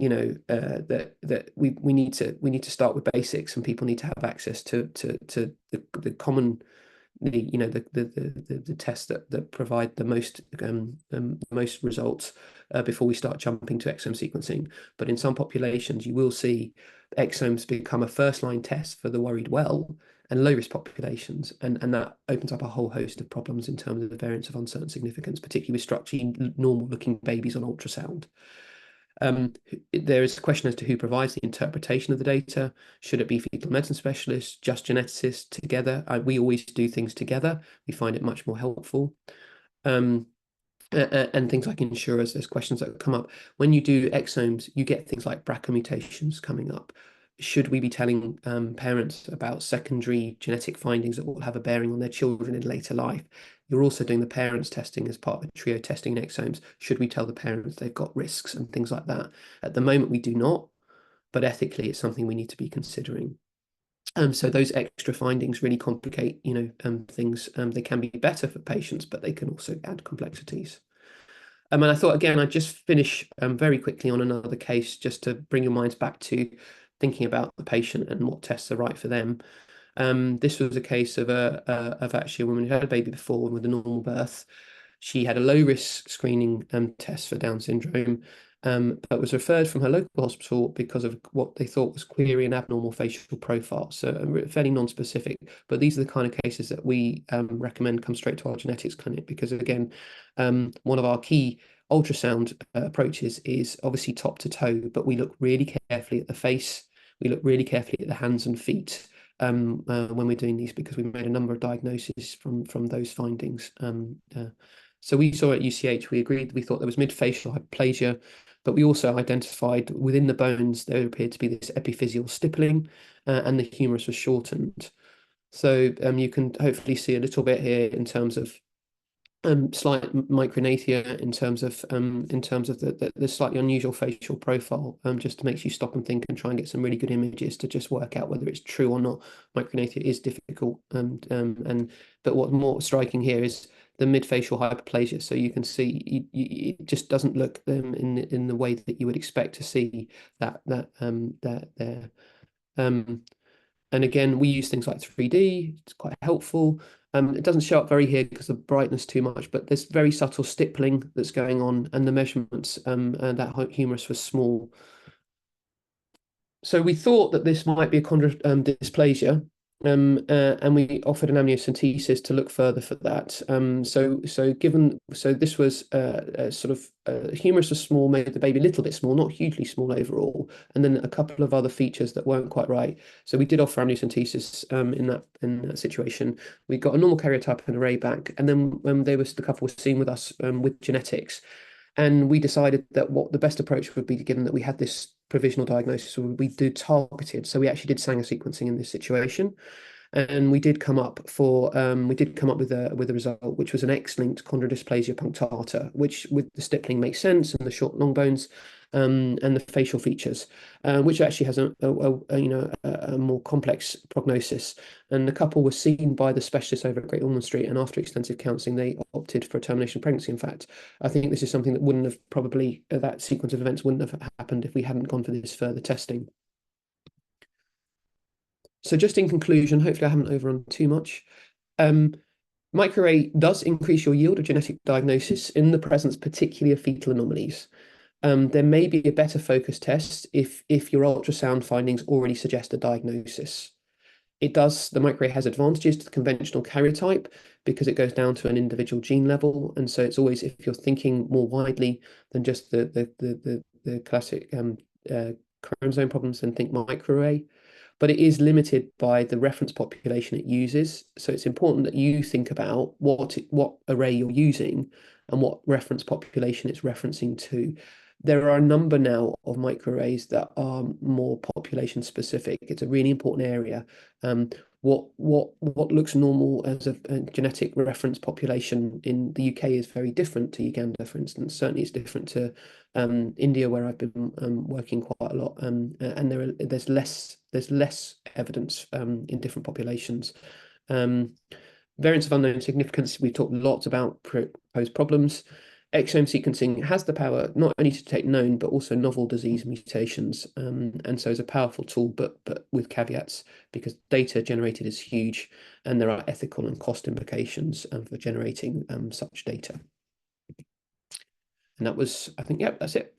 we need to start with basics, and people need to have access to the common, the tests that provide the most results before we start jumping to exome sequencing. But in some populations, you will see exomes become a first-line test for the worried well and low-risk populations, and that opens up a whole host of problems in terms of the variants of uncertain significance, particularly with structurally normal-looking babies on ultrasound. There is a question as to who provides the interpretation of the data. Should it be fetal medicine specialists, just geneticists, together? We always do things together. We find it much more helpful. And things like insurers, there's questions that come up. When you do exomes, you get things like BRCA mutations coming up. Should we be telling parents about secondary genetic findings that will have a bearing on their children in later life? You're also doing the parents testing as part of the trio testing in exomes. Should we tell the parents they've got risks and things like that? At the moment, we do not, but ethically, it's something we need to be considering. So those extra findings really complicate, things. They can be better for patients, but they can also add complexities. And I thought, again, I'd just finish very quickly on another case, just to bring your minds back to thinking about the patient and what tests are right for them. This was a case of actually a woman who had a baby before with a normal birth. She had a low-risk screening test for Down syndrome, but was referred from her local hospital because of what they thought was query and abnormal facial profile. So fairly non-specific, but these are the kind of cases that we recommend come straight to our genetics clinic, because again, one of our key ultrasound approaches is obviously top to toe, but we look really carefully at the face. We look really carefully at the hands and feet when we're doing these, because we made a number of diagnoses from those findings. So we saw at UCH, we agreed, we thought there was mid-facial hyperplasia, but we also identified within the bones there appeared to be this epiphyseal stippling, and the humerus was shortened. So you can hopefully see a little bit here in terms of slight micronathia, in terms of the slightly unusual facial profile, just makes you stop and think and try and get some really good images to just work out whether it's true or not. Micronathia is difficult, but what's more striking here is the mid-facial hyperplasia. So you can see it just doesn't look in the way that you would expect to see that there. And again, we use things like 3D. It's quite helpful. It doesn't show up very here because of brightness too much, but there's very subtle stippling that's going on, and the measurements, and that humerus was small. So we thought that this might be a chondrodysplasia, and we offered an amniocentesis to look further for that. So this was humerus was small, made the baby a little bit small, not hugely small overall, and then a couple of other features that weren't quite right. So we did offer amniocentesis in that situation. We got a normal karyotype and array back, and then when the couple was seen with us with genetics, and we decided that what the best approach would be, given that we had this provisional diagnosis, we do targeted. So we actually did Sanger sequencing in this situation, and we did come up with a result which was an X-linked chondrodysplasia punctata, which with the stippling makes sense, and the short long bones, and the facial features, which actually has a more complex prognosis. And the couple was seen by the specialist over at Great Ormond Street, and after extensive counselling, they opted for a termination of pregnancy. In fact, I think this is something that wouldn't have probably, that sequence of events wouldn't have happened if we hadn't gone for this further testing. So just in conclusion, hopefully I haven't overrun too much. Microarray does increase your yield of genetic diagnosis in the presence particularly of fetal anomalies. There may be a better focus test if your ultrasound findings already suggest a diagnosis. The microarray has advantages to the conventional karyotype because it goes down to an individual gene level, and so it's always, if you're thinking more widely than just the classic chromosome problems, then think microarray. But it is limited by the reference population it uses. So it's important that you think about what array you're using and what reference population it's referencing to. there are a number now of microarrays that are more population specific. It's a really important area. What looks normal as a genetic reference population in the UK is very different to Uganda, for instance. Certainly, it's different to India, where I've been working quite a lot. And there's less evidence in different populations. Variants of unknown significance. We've talked lots about proposed problems. Exome sequencing has the power not only to detect known but also novel disease mutations, and so is a powerful tool, but with caveats, because data generated is huge, and there are ethical and cost implications for generating such data. And that was, I think, yeah, that's it.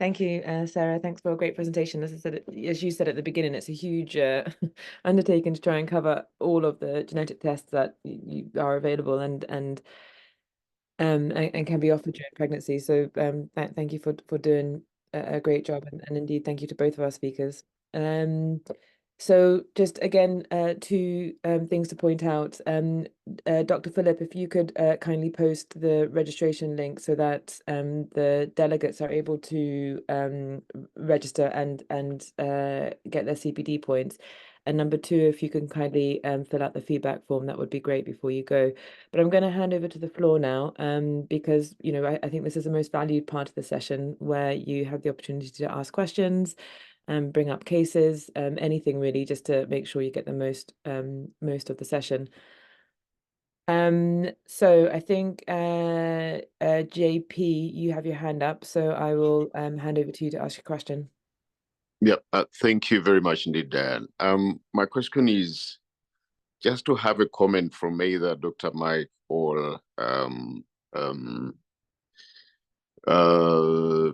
Thank you, Sarah. Thanks for a great presentation. As I said, as you said at the beginning, it's a huge undertaking to try and cover all of the genetic tests that you are available and can be offered during pregnancy. So thank you for doing a great job, and indeed thank you to both of our speakers. So just again, two things to point out. Dr. Philip, if you could kindly post the registration link so that the delegates are able to register and get their CPD points. And number two, if you can kindly fill out the feedback form, that would be great before you go. But I'm going to hand over to the floor now, because I think this is the most valued part of the session, where you have the opportunity to ask questions, bring up cases, anything really, just to make sure you get the most of the session. So I think JP, you have your hand up, so I will hand over to you to ask your question. Yeah, thank you very much indeed, Diane. My question is just to have a comment from either Dr. Mike or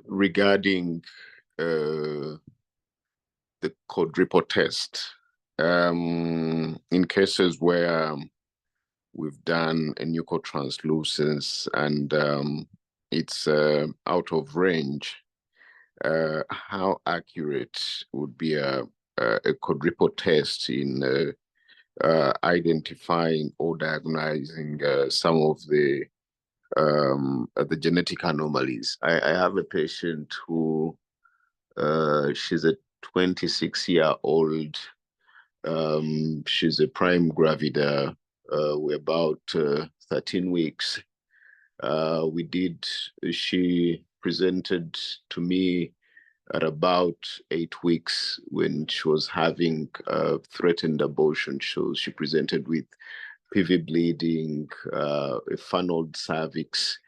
regarding the quadruple test. In cases where we've done a nucleotranslucence and it's out of range, how accurate would be a quadruple test in identifying or diagnosing some of the genetic anomalies? I have a patient who she's a 26-year-old. She's a prime gravida. We're about 13 weeks. She presented to me at about 8 weeks when she was having threatened abortion. So she presented with PV bleeding, a funneled cervix,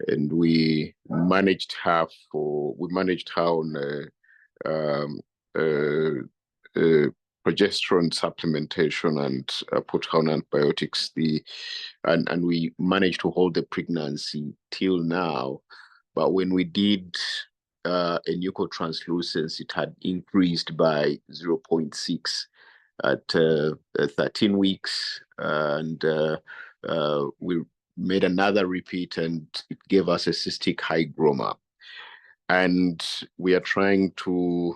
and we managed her on progesterone supplementation and put her on antibiotics. And we managed to hold the pregnancy till now. But when we did a nucleotranslucence, it had increased by 0.6 at 13 weeks. And we made another repeat, and it gave us a cystic hygroma. And we are trying to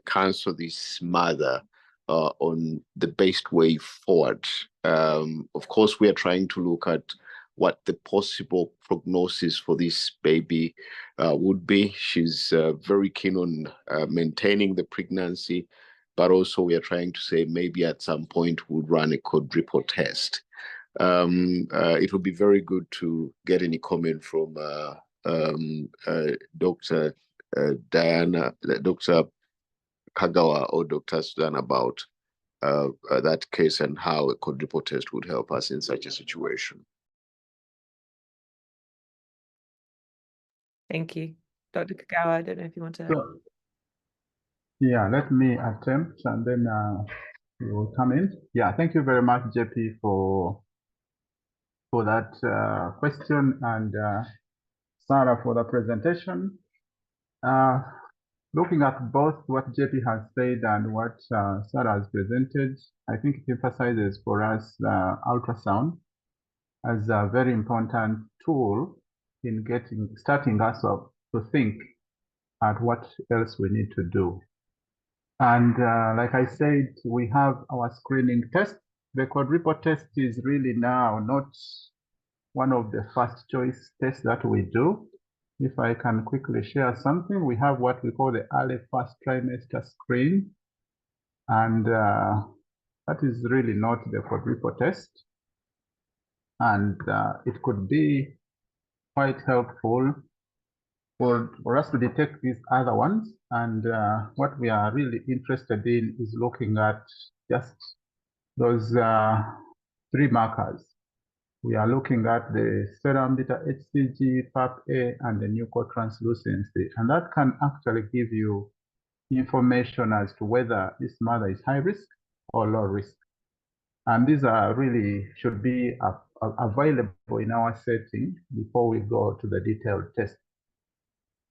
counsel this mother on the best way forward. Of course, we are trying to look at what the possible prognosis for this baby would be. She's very keen on maintaining the pregnancy, but also we are trying to say maybe at some point we'll run a quadruple test. It would be very good to get any comment from Dr. Diana, Dr. Kagawa, or Dr. Sudan about that case and how a quadruple test would help us in such a situation. Thank you. Dr. Kagawa, I don't know if you want to... So, yeah, let me attempt and then we will come in. Yeah, thank you very much, JP, for that question, and Sarah for the presentation. Looking at both what JP has said and what Sarah has presented, I think it emphasizes for us ultrasound as a very important tool in starting us up to think at what else we need to do. And like I said, we have our screening test the quadruple test is really now not one of the first choice tests that we do. If I can quickly share something, we have what we call the early first trimester screen, and that is really not the quadruple test. And it could be quite helpful for us to detect these other ones. And what we are really interested in is looking at just those 3 markers. We are looking at the serum beta HCG, PAP-A, and the nuchal translucency. And that can actually give you information as to whether this mother is high risk or low risk. And these are really should be available in our setting before we go to the detailed test.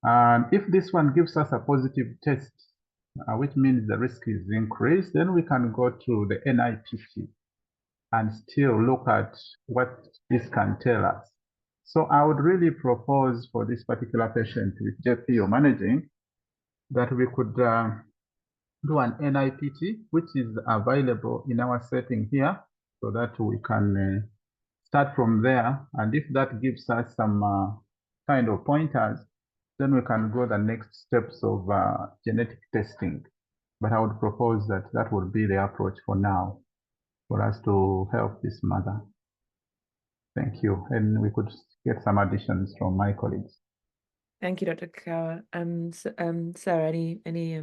And if this one gives us a positive test, which means the risk is increased, then we can go to the NIPT and still look at what this can tell us. So I would really propose for this particular patient with JP managing that we could do an NIPT, which is available in our setting here, so that we can start from there. And if that gives us some kind of pointers, then we can go the next steps of genetic testing. But I would propose that that would be the approach for now, for us to help this mother. Thank you. And we could get some additions from my colleagues. Thank you, Dr. Kagawa. Sarah, any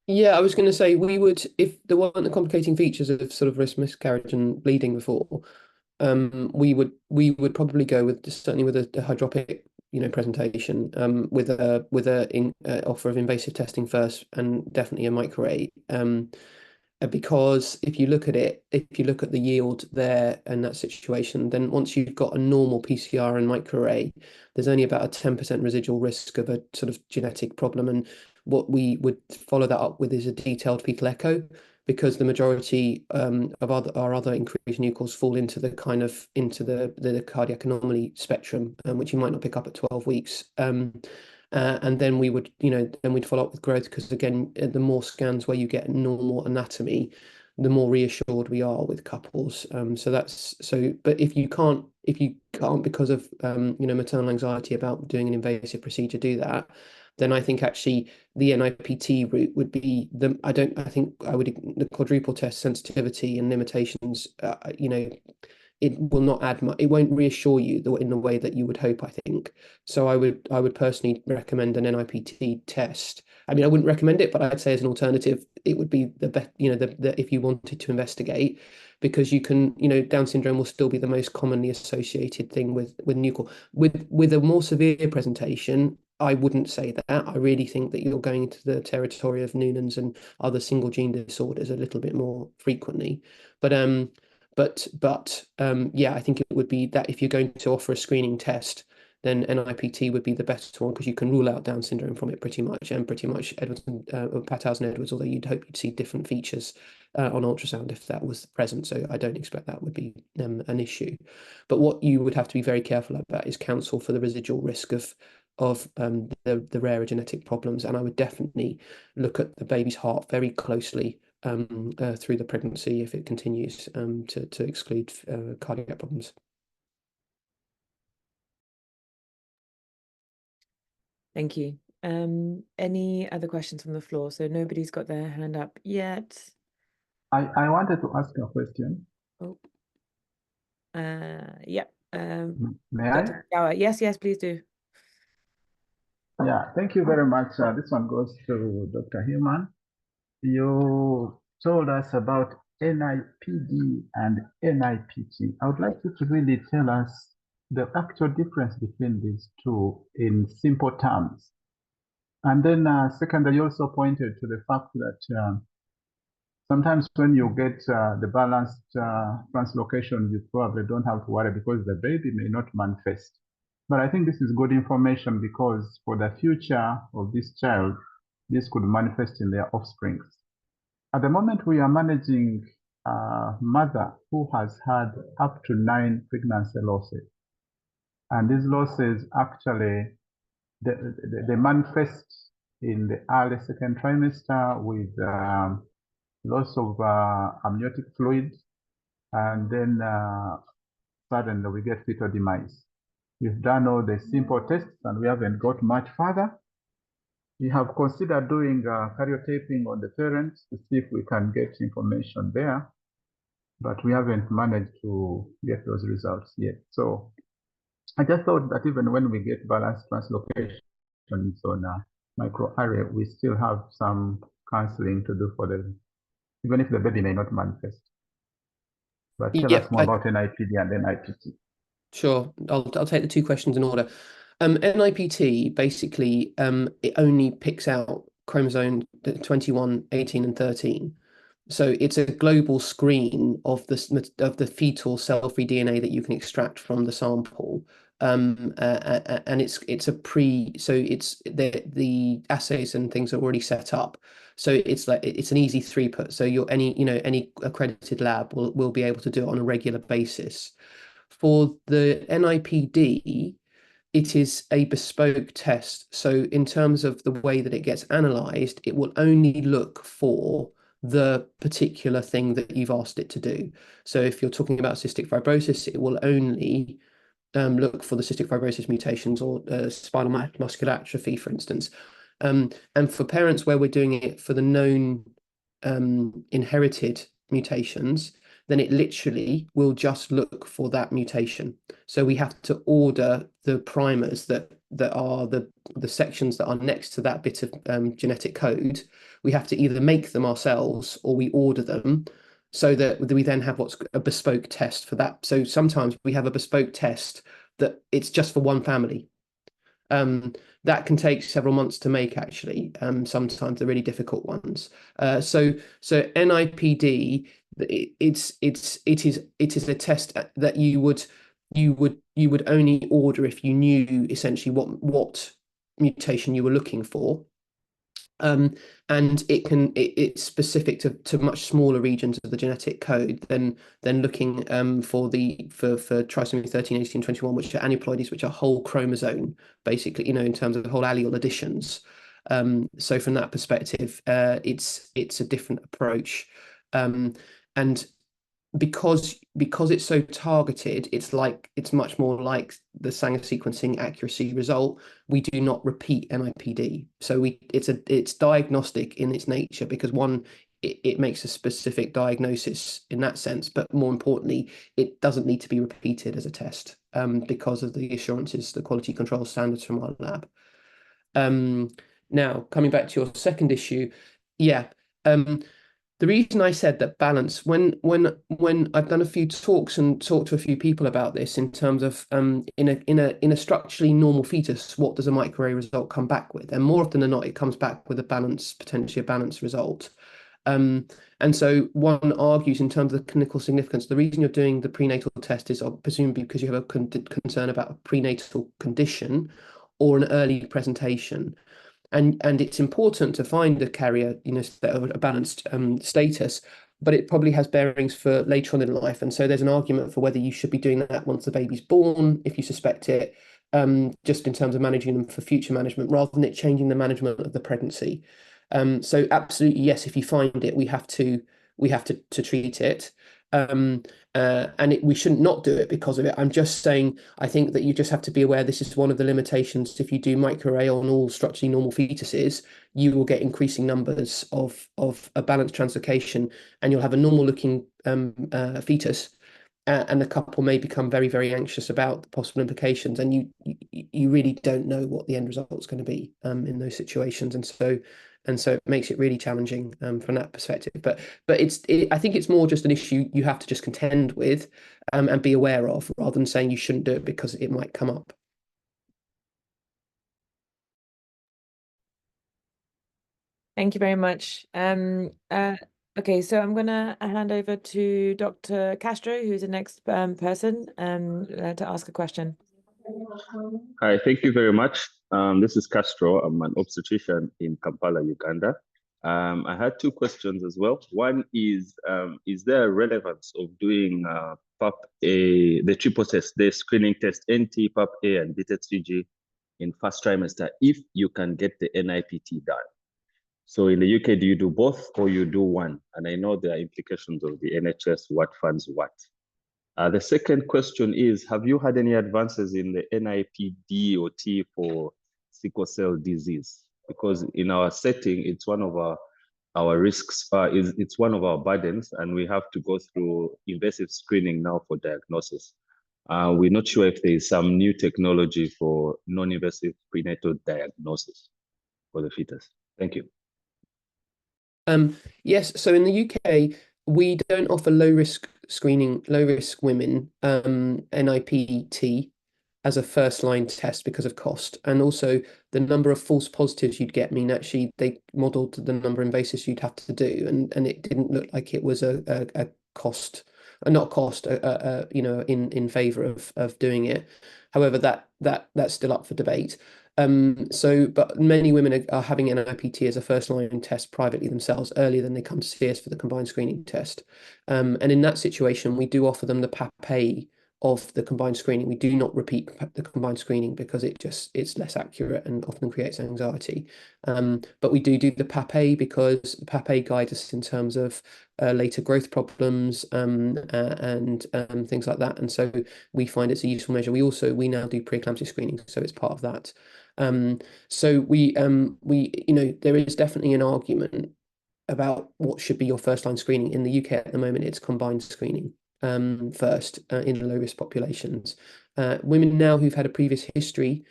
Yeah, I was going to say we would, if there weren't the complicating features of sort of risk miscarriage and bleeding before, we would probably go with certainly with a hydropic presentation, with a offer of invasive testing first, and definitely a microarray. Because if you look at it, if you look at the yield there in that situation, then once you've got a normal PCR and microarray, there's only about a 10% residual risk of a sort of genetic problem. And what we would follow that up with is a detailed fetal echo, because the majority of our other increased nuchals fall into the kind of into the cardiac anomaly spectrum, which you might not pick up at 12 weeks. And then we would, then we'd follow up with growth, because again, the more scans where you get normal anatomy, the more reassured we are with couples. But if you can't because of maternal anxiety about doing an invasive procedure, do that, then I think actually the NIPT route would be the the quadruple test sensitivity and limitations, it will not add much. It won't reassure you in the way that you would hope, I think. So I would personally recommend an NIPT test. I mean, I wouldn't recommend it, but I'd say as an alternative, it would be the best, if you wanted to investigate, because you can, Down syndrome will still be the most commonly associated thing with nuchal. With a more severe presentation, I wouldn't say that. I really think that you're going into the territory of Noonan's and other single gene disorders a little bit more frequently. But yeah, I think it would be that if you're going to offer a screening test, then NIPT would be the best one, because you can rule out Down syndrome from it pretty much Edwards or Patterson Edwards, although you'd hope you'd see different features on ultrasound if that was present. So I don't expect that would be an issue. But what you would have to be very careful about is counsel for the residual risk of the rarer genetic problems. And I would definitely look at the baby's heart very closely through the pregnancy if it continues, to exclude cardiac problems. Thank you. Any other questions from the floor? So nobody's got their hand up yet. I wanted to ask a question. Oh, yeah. May I? Dr. Kagawa. Yes, please do. Yeah, thank you very much. This one goes to Dr. Hillman. You told us about NIPD and NIPT. I would like you to really tell us the actual difference between these two in simple terms. And then secondly, you also pointed to the fact that sometimes when you get the balanced translocation, you probably don't have to worry because the baby may not manifest. But I think this is good information, because for the future of this child, this could manifest in their offspring. At the moment, we are managing a mother who has had up to 9 pregnancy losses. And these losses actually, they manifest in the early second trimester with loss of amniotic fluid and then suddenly we get fetal demise. We've done all the simple tests and we haven't got much further. We have considered doing karyotaping on the parents to see if we can get information there, but we haven't managed to get those results yet. So I just thought that even when we get balanced translocations on microarray, we still have some counseling to do for them, even if the baby may not manifest. But tell us more about NIPD and NIPT. Sure, I'll take the two questions in order. NIPT basically it only picks out chromosome 21, 18, and 13. So it's a global screen of the fetal cell-free DNA that you can extract from the sample. And it's the assays and things are already set up. So it's an easy throughput. So any accredited lab will be able to do it on a regular basis. For the NIPD, it is a bespoke test. So in terms of the way that it gets analyzed, it will only look for the particular thing that you've asked it to do. So if you're talking about cystic fibrosis, it will only look for the cystic fibrosis mutations or spinal muscular atrophy, for instance. And for parents where we're doing it for the known inherited mutations, then it literally will just look for that mutation. So we have to order the primers that are the sections that are next to that bit of genetic code. We have to either make them ourselves or we order them, so that we then have what's a bespoke test for that. So sometimes we have a bespoke test that it's just for one family. That can take several months to make, actually. Sometimes the really difficult ones. So NIPD, it is a test that you would only order if you knew essentially what mutation you were looking for. And it's specific to much smaller regions of the genetic code than looking for trisomy 13, 18, 21, which are aneuploidies, which are whole chromosome, basically, in terms of whole allele additions. So from that perspective, it's a different approach. And because it's so targeted, it's much more like the Sanger sequencing accuracy result. We do not repeat NIPD, so it's diagnostic in its nature, because it makes a specific diagnosis in that sense, but more importantly, it doesn't need to be repeated as a test because of the assurances, the quality control standards from our lab. Now coming back to your second issue, the reason I said that balance, when I've done a few talks and talked to a few people about this, in terms of in a structurally normal fetus, what does a microarray result come back with? And more often than not, it comes back with potentially a balanced result. And so one argues, in terms of the clinical significance, the reason you're doing the prenatal test is presumably because you have a concern about a prenatal condition or an early presentation. And it's important to find a carrier, a balanced status, but it probably has bearings for later on in life. And so there's an argument for whether you should be doing that once the baby's born, if you suspect it, just in terms of managing them for future management, rather than it changing the management of the pregnancy. So absolutely, yes, if you find it, we have to treat it. We shouldn't not do it because of it. I'm just saying, I think that you just have to be aware this is one of the limitations. If you do microarray on all structurally normal fetuses, you will get increasing numbers of a balanced translocation, and you'll have a normal looking fetus, and the couple may become very, very anxious about the possible implications, and you really don't know what the end result is going to be in those situations, and so it makes it really challenging from that perspective. But I think it's more just an issue you have to just contend with and be aware of, rather than saying you shouldn't do it because it might come up. Thank you very much. Okay, so I'm going to hand over to Dr. Castro, who's the next person to ask a question. Hi, thank you very much. This is Castro. I'm an obstetrician in Kampala, Uganda. I had two questions as well. One is there a relevance of doing PAP-A, the triple test, the screening test, NT, PAP-A, and BTHCG in first trimester, if you can get the NIPT done? So in the UK, do you do both or you do one? And I know there are implications of the NHS, what funds what. The second question is, have you had any advances in the NIPD for sickle cell disease? Because in our setting, it's one of our risks, it's one of our burdens, and we have to go through invasive screening now for diagnosis. We're not sure if there is some new technology for non-invasive prenatal diagnosis for the fetus. Thank you. Yes, so in the UK, we don't offer low-risk screening, low-risk women, NIPT as a first-line test because of cost. And also the number of false positives you'd get mean actually they modelled the number of invasives you'd have to do, and it didn't look like it was a cost, not cost, you know, in favour of doing it. However, that's still up for debate. But many women are having NIPT as a first-line test privately themselves earlier than they come to see us for the combined screening test. And in that situation, we do offer them the PAPA of the combined screening. We do not repeat the combined screening because it's less accurate and often creates anxiety. But we do the PAPA because the PAPA guides us in terms of later growth problems and things like that. And so we find it's a useful measure. We now do preeclampsia screening, so it's part of that. So we you know, there is definitely an argument about what should be your first line screening. In the UK at the moment, it's combined screening first in low risk populations. Women now who've had a previous history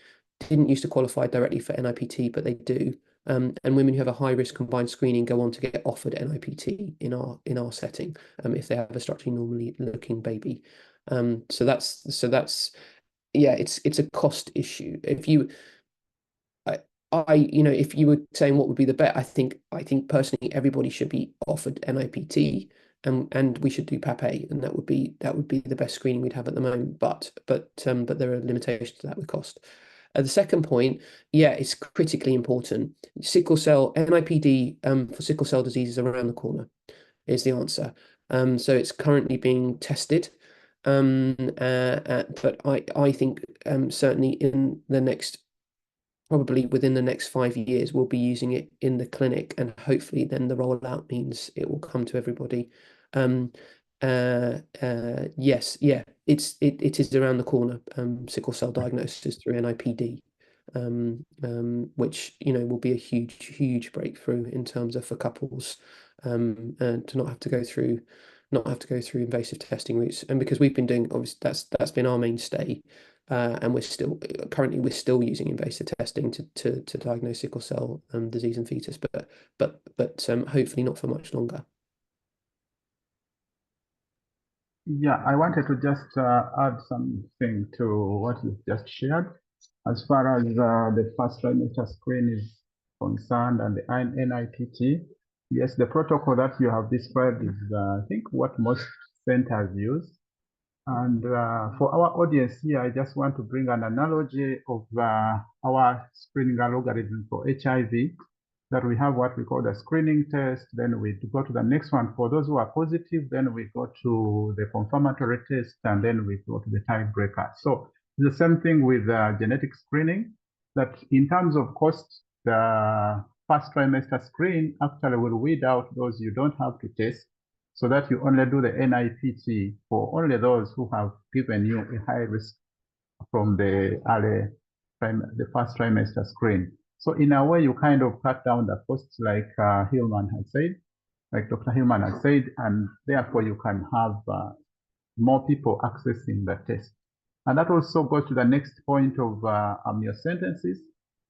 didn't used to qualify directly for NIPT, but they do. And women who have a high risk combined screening go on to get offered NIPT in our setting if they have a structurally normally looking baby. So that's yeah, it's a cost issue. If you you know, if you were saying what would be the bet, I think personally everybody should be offered NIPT, and we should do PAPA, and that would be the best screening we'd have at the moment. But there are limitations to that with cost. The second point, yeah, it's critically important. Sickle cell NIPD for sickle cell disease is around the corner, is the answer. So it's currently being tested. But I think certainly in the next, probably within the next 5 years, we'll be using it in the clinic, and hopefully then the rollout means it will come to everybody. Yes, yeah, it is around the corner. Sickle cell diagnosis through NIPD, which, you know, will be a huge breakthrough in terms of for couples, and to not have to go through invasive testing routes. And because we've been doing, obviously that's been our mainstay. And we're still using invasive testing to diagnose sickle cell disease in fetus, but hopefully not for much longer. Yeah, I wanted to just add something to what you just shared. As far as the first trimester screen is concerned and the NIPT, yes, the protocol that you have described is, I think, what most centers use. And for our audience here, I just want to bring an analogy of our screening algorithm for HIV, that we have what we call the screening test, then we go to the next one. For those who are positive, then we go to the confirmatory test, and then we go to the tiebreaker. So the same thing with genetic screening, that in terms of cost, the first trimester screen actually will weed out those you don't have to test, so that you only do the NIPT for only those who have given you a high risk from the first trimester screen. So in a way, you kind of cut down the costs, like Hillman has said, like Dr. Hillman has said, and therefore you can have more people accessing the test. And that also goes to the next point of your sentences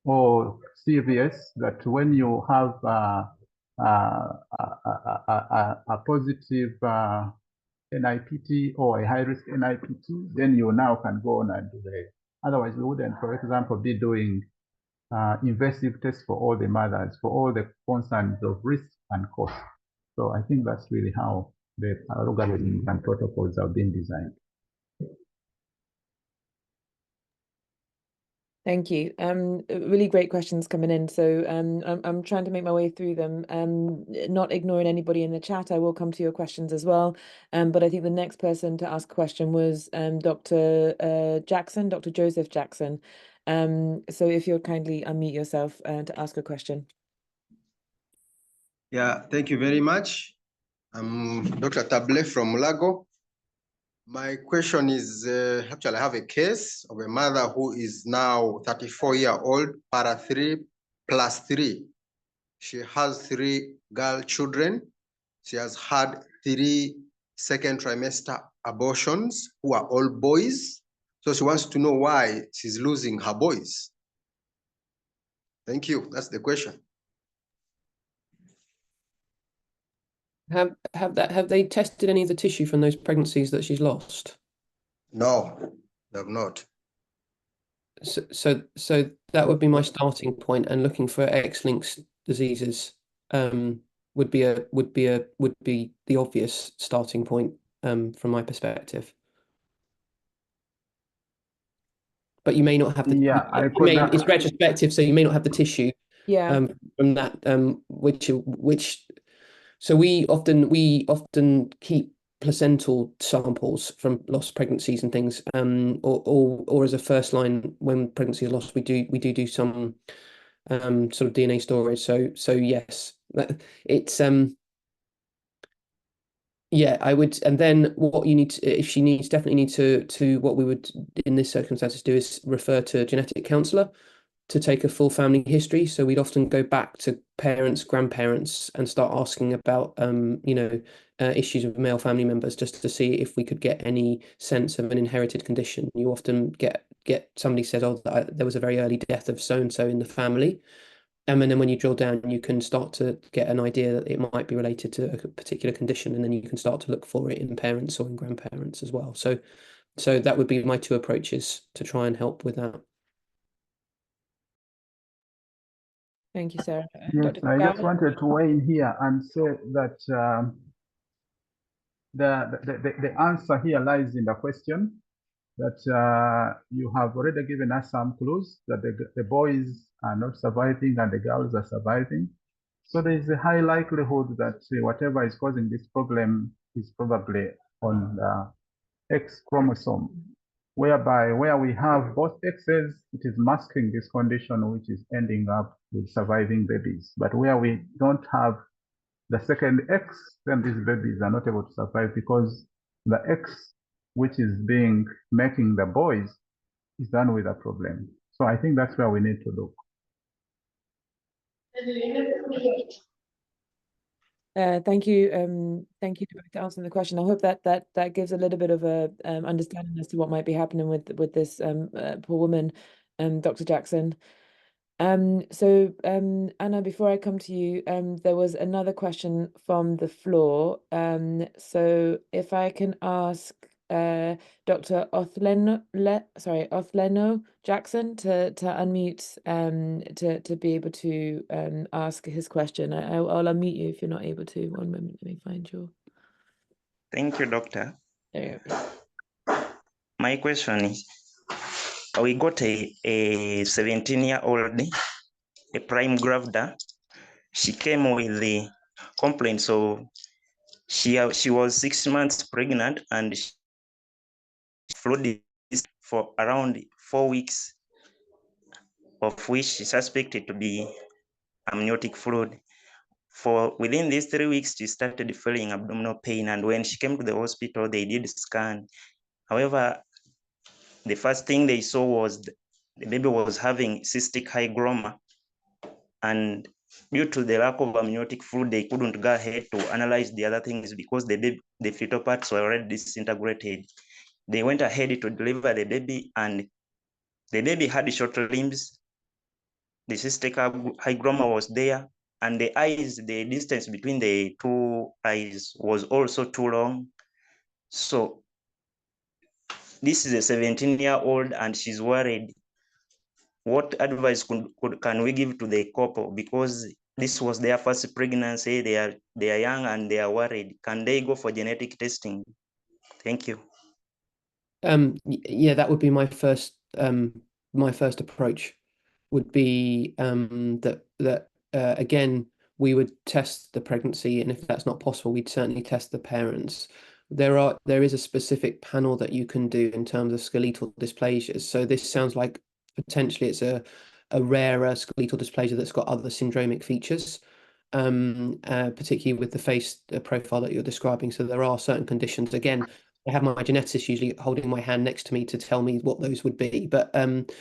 or CVS, that when you have a positive NIPT or a high-risk NIPT, then you now can go on and do the, otherwise we wouldn't, for example, be doing invasive tests for all the mothers, for all the concerns of risk and cost. So I think that's really how the algorithms and protocols have been designed. Thank you. Really great questions coming in. So I'm trying to make my way through them. Not ignoring anybody in the chat. I will come to your questions as well. But I think the next person to ask a question was Dr. Jackson, Dr. Joseph Jackson. So if you'll kindly unmute yourself to ask a question. Yeah, thank you very much. I'm Dr. Table from Lago. My question is, actually I have a case of a mother who is now 34-year-old, para 3+3. She has 3 girl children. She has had 3 second trimester abortions who are all boys. So she wants to know why she's losing her boys. Thank you. That's the question. Have they tested any of the tissue from those pregnancies that she's lost? No, they have not. So that would be my starting point, and looking for X-linked diseases would be the obvious starting point from my perspective. But you may not have the it's retrospective, so you may not have the tissue from that which so we often keep placental samples from lost pregnancies and things, or as a first line when pregnancy is lost, we do some sort of DNA storage. So yes, it's yeah, I would. And then what you need to, if she needs, definitely need to what we would in this circumstances do is refer to a genetic counsellor to take a full family history. So we'd often go back to parents, grandparents, and start asking about issues with male family members, just to see if we could get any sense of an inherited condition. You often get somebody says, oh, there was a very early death of so and so in the family. And then when you drill down, you can start to get an idea that it might be related to a particular condition, and then you can start to look for it in parents or in grandparents as well. So that would be my 2 approaches to try and help with that. Thank you, Sarah. Yes, I just wanted to weigh in here and say that the answer here lies in the question that you have already given us some clues that the boys are not surviving and the girls are surviving. So there is a high likelihood that whatever is causing this problem is probably on the X chromosome, where we have both X's, it is masking this condition, which is ending up with surviving babies. But where we don't have the second X, then these babies are not able to survive because the X, which is making the boys, is done with a problem. So I think that's where we need to look. Thank you for answering the question. I hope that gives a little bit of a understanding as to what might be happening with this poor woman, Dr. Jackson. So Anna, before I come to you, there was another question from the floor. So if I can ask Dr. Othleno Jackson to unmute to be able to ask his question. I'll unmute you if you're not able to. One moment, let me find your. Thank you, Doctor. There you go. My question is, we got a 17-year-old, a prime gravida. She came with the complaint. So she was 6 months pregnant and she fluid for around 4 weeks, of which she suspected to be amniotic fluid. For within these 3 weeks, she started feeling abdominal pain. And when she came to the hospital, they did scan. However, the first thing they saw was the baby was having cystic hygroma. And due to the lack of amniotic fluid, they couldn't go ahead to analyze the other things because the fetal parts were already disintegrated. They went ahead to deliver the baby, and the baby had short limbs. The cystic hygroma was there, and the eyes, the distance between the 2 eyes was also too long. So this is a 17-year-old and she's worried. What advice can we give to the couple? Because this was their first pregnancy, they are young and they are worried. Can they go for genetic testing? Thank you. Yeah, that would be my first approach. Would be that again, we would test the pregnancy, and if that's not possible, we'd certainly test the parents. There is a specific panel that you can do in terms of skeletal dysplasias. So this sounds like potentially it's a rarer skeletal dysplasia that's got other syndromic features. particularly with the face profile that you're describing. So there are certain conditions. Again, I have my geneticist usually holding my hand next to me to tell me what those would be. And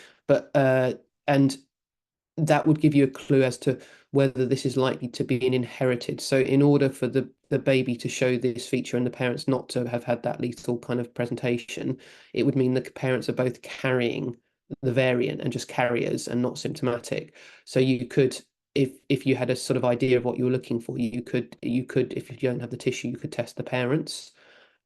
that would give you a clue as to whether this is likely to be an inherited. So in order for the baby to show this feature and the parents not to have had that lethal kind of presentation, it would mean the parents are both carrying the variant and just carriers and not symptomatic. So you could, if you had a sort of idea of what you were looking for, you could, if you don't have the tissue, you could test the parents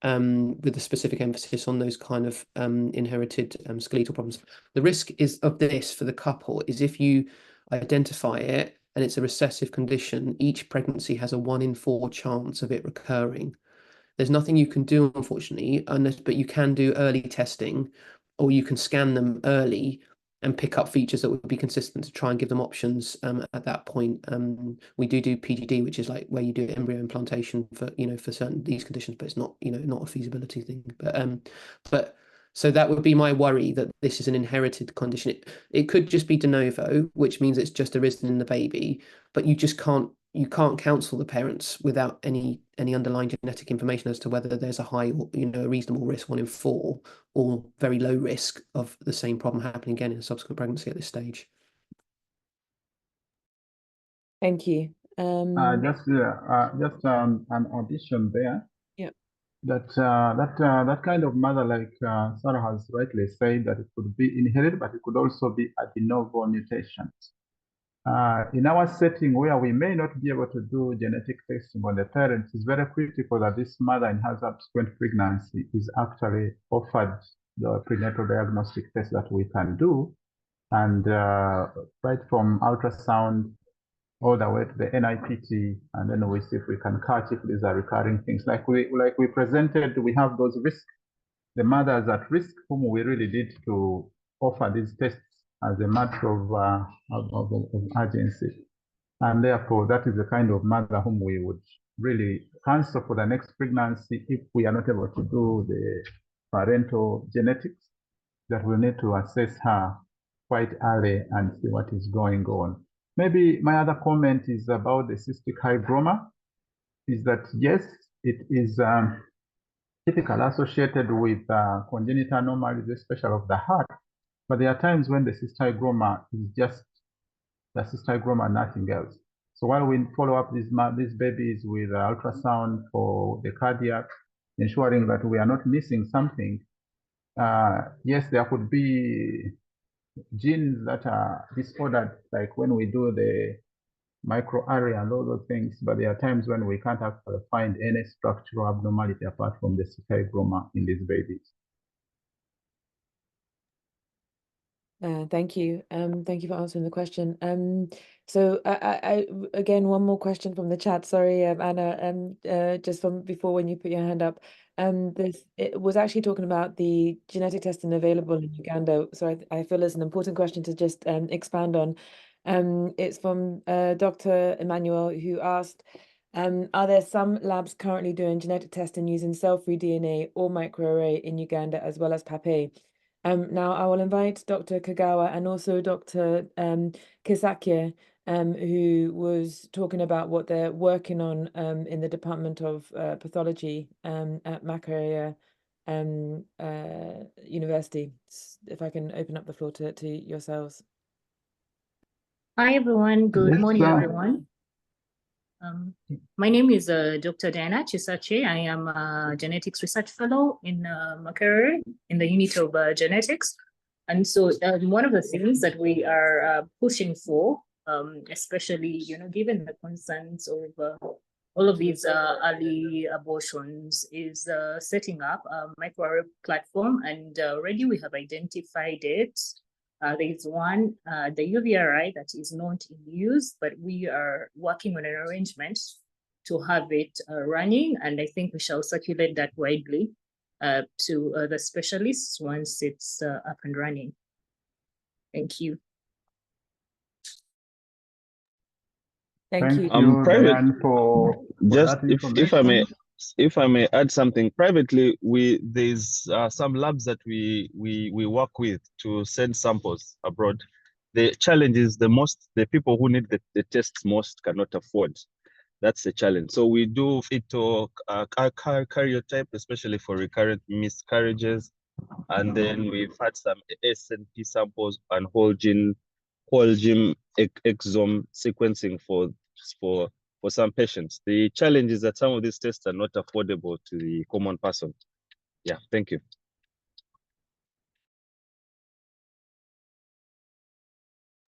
with a specific emphasis on those kind of inherited skeletal problems. The risk of this for the couple is if you identify it and it's a recessive condition, each pregnancy has a 1 in 4 chance of it recurring. There's nothing you can do, unfortunately, but you can do early testing, or you can scan them early and pick up features that would be consistent to try and give them options at that point. We do PGD, which is like where you do embryo implantation for certain these conditions, but it's not not a feasibility thing. But so that would be my worry, that this is an inherited condition. It could just be de novo, which means it's just arisen in the baby, but you can't counsel the parents without any underlying genetic information as to whether there's a high or a reasonable risk 1 in 4 or very low risk of the same problem happening again in a subsequent pregnancy at this stage. Thank you. Just an addition there. Yep. That kind of mother, like Sarah has rightly said, that it could be inherited, but it could also be a de novo mutation. In our setting where we may not be able to do genetic testing on the parents, it's very critical that this mother in her subsequent pregnancy is actually offered the prenatal diagnostic test that we can do, and right from ultrasound all the way to the NIPT, and then we see if we can catch if these are recurring things. Like we presented, we have those risks, the mothers at risk whom we really need to offer these tests as a matter of urgency. And therefore, that is the kind of mother whom we would really counsel for the next pregnancy if we are not able to do the parental genetics, that we need to assess her quite early and see what is going on. Maybe my other comment is about the cystic hygroma, is that yes, it is typically associated with congenital anomalies, especially of the heart, but there are times when the cystic hygroma is just the cystic hygroma and nothing else. So while we follow up these babies with ultrasound for the cardiac, ensuring that we are not missing something, yes, there could be genes that are disordered, like when we do the microarray and all those things, but there are times when we can't actually find any structural abnormality apart from the cystic hygroma in these babies. Thank you. Thank you for answering the question. So I again, one more question from the chat. Sorry, Anna, just from before when you put your hand up. It was actually talking about the genetic testing available in Uganda. So I feel it's an important question to just expand on. It's from Dr. Emmanuel, who asked, are there some labs currently doing genetic testing using cell-free DNA or microarray in Uganda as well as PAPE? Now I will invite Dr. Kagawa and also Dr. Kisakie, who was talking about what they're working on in the Department of Pathology at Makerere University. If I can open up the floor to yourselves. Hi, everyone. Good morning, everyone. My name is Dr. Diana Chisache. I am a genetics research fellow in Makerere in the unit of genetics. And so one of the things that we are pushing for, especially, given the concerns of all of these early abortions, is setting up a microarray platform. And already we have identified it. There is one, the UVRI, that is not in use, but we are working on an arrangement to have it running, and I think we shall circulate that widely to the specialists once it's up and running. Thank you. Thank you. Diane, for just that if I may add something, privately, there's some labs that we work with to send samples abroad. the challenge is the people who need the tests most cannot afford. That's the challenge. So we do fetal karyotype, especially for recurrent miscarriages. And then we've had some SNP samples and whole genome exome sequencing for some patients. The challenge is that some of these tests are not affordable to the common person. Yeah, thank you.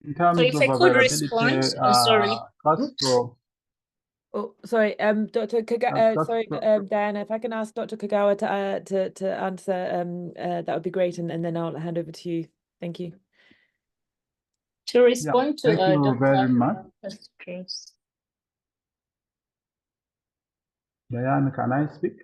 In terms So if of I could availability, respond, sorry. Castro, Oh, sorry, Dr. Kagawa, sorry, Castro, Diana, if I can ask Dr. Kagawa to answer, that would be great, and then I'll hand over to you. Thank you. To respond to thank you very much. Castro's. Diane, can I speak?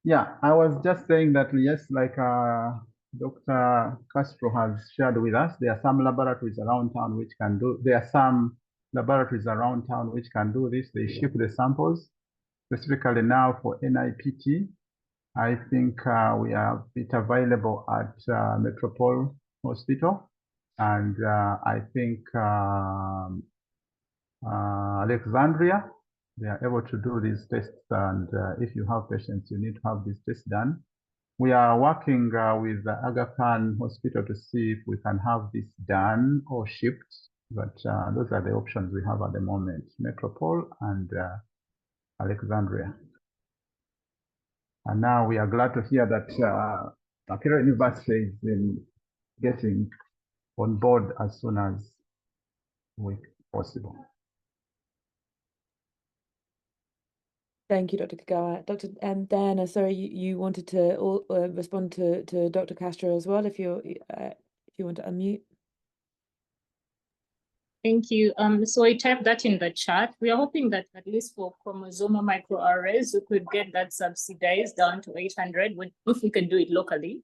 Yeah, I was just saying that yes, like Dr. Castro has shared with us, there are some laboratories around town which can do. There are some laboratories around town which can do this. They ship the samples, specifically now for NIPT. I think we have it available at Metropole Hospital, and I think Alexandria. They are able to do these tests, and if you have patients, you need to have these tests done. We are working with the Aga Khan Hospital to see if we can have this done or shipped, but those are the options we have at the moment, Metropole and Alexandria. And now we are glad to hear that Makerere University is getting on board as soon as possible. Thank you, Dr. Kagawa. Dr. Diana, sorry, you wanted to respond to Dr. Castro as well, if you want to unmute. Thank you. So I typed that in the chat. We are hoping that at least for chromosomal microarrays, we could get that subsidized down to 800 if we can do it locally.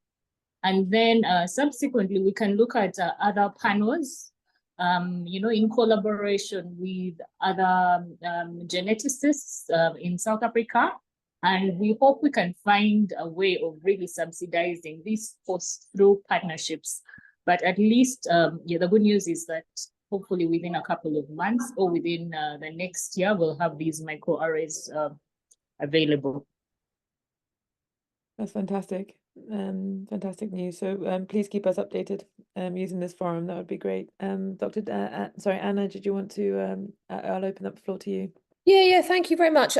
And then subsequently, we can look at other panels, in collaboration with other geneticists in South Africa. And we hope we can find a way of really subsidizing these costs through partnerships. But at least, the good news is that hopefully within a couple of months or within the next year, we'll have these microarrays available. That's fantastic. Fantastic news. So please keep us updated using this forum. That would be great. Sorry, Anna, did you want to? I'll open up the floor to you. Yeah. Thank you very much.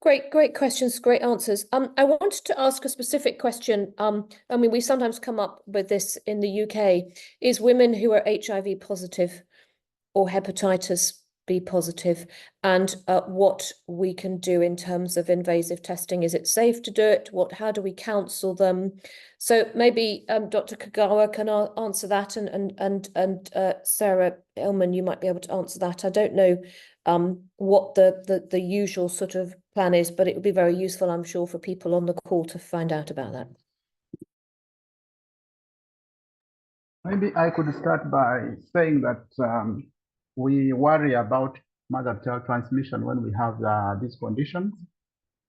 Great questions, great answers. I wanted to ask a specific question. I mean, we sometimes come up with this in the UK. Is women who are HIV positive or hepatitis B positive, and what we can do in terms of invasive testing. Is it safe to do it? How do we counsel them? So maybe Dr. Kagawa can answer that, and Sarah Illman, you might be able to answer that. I don't know what the usual sort of plan is, but it would be very useful, I'm sure, for people on the call to find out about that. Maybe I could start by saying that we worry about mother-child transmission when we have these conditions,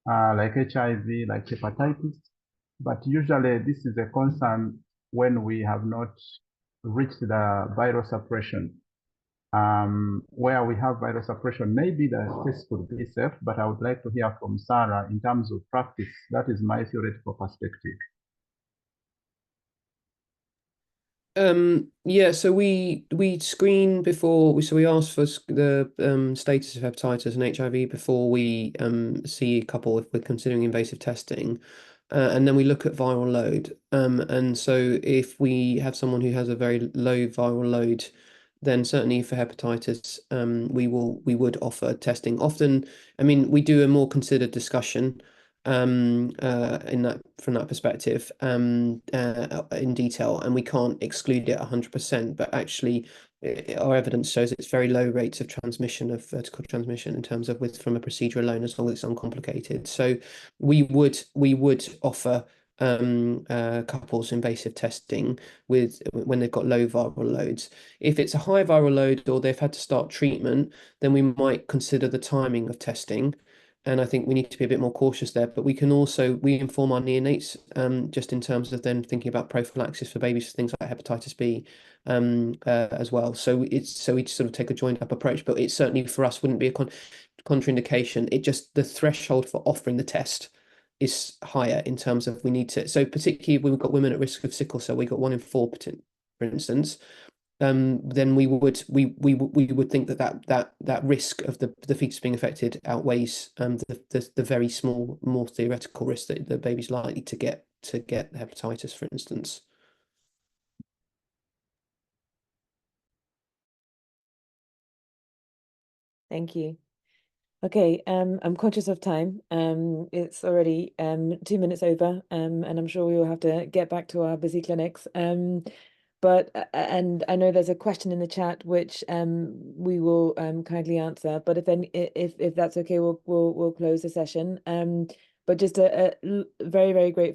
like HIV, like hepatitis. But usually this is a concern when we have not reached the viral suppression. Where we have viral suppression, maybe the test could be safe, but I would like to hear from Sarah in terms of practice. That is my theoretical perspective. Yeah, so we screen before, so we ask for the status of hepatitis and HIV before we see a couple if we're considering invasive testing, and then we look at viral load. And so if we have someone who has a very low viral load, then certainly for hepatitis, we would offer testing. Often, I mean, we do a more considered discussion from that perspective in detail, and we can't exclude it 100%, but actually our evidence shows it's very low rates of transmission of vertical transmission in terms of from a procedure alone, as long as it's uncomplicated. So we would offer couples invasive testing when they've got low viral loads. If it's a high viral load or they've had to start treatment, then we might consider the timing of testing. And I think we need to be a bit more cautious there, but we inform our neonates just in terms of then thinking about prophylaxis for babies for things like hepatitis B as well. So we sort of take a joined up approach, but it certainly for us wouldn't be a contraindication. It just, the threshold for offering the test is higher in terms of we need to, so particularly when we've got women at risk of sickle cell, we got 1 in 4, for instance, then we would think that risk of the fetus being affected outweighs the very small, more theoretical risk that the baby's likely to get hepatitis, for instance. Thank you. Okay, I'm conscious of time. It's already 2 minutes over, and I'm sure we will have to get back to our busy clinics. But and I know there's a question in the chat which we will kindly answer. But if that's okay, we'll close the session. But just a very, very grateful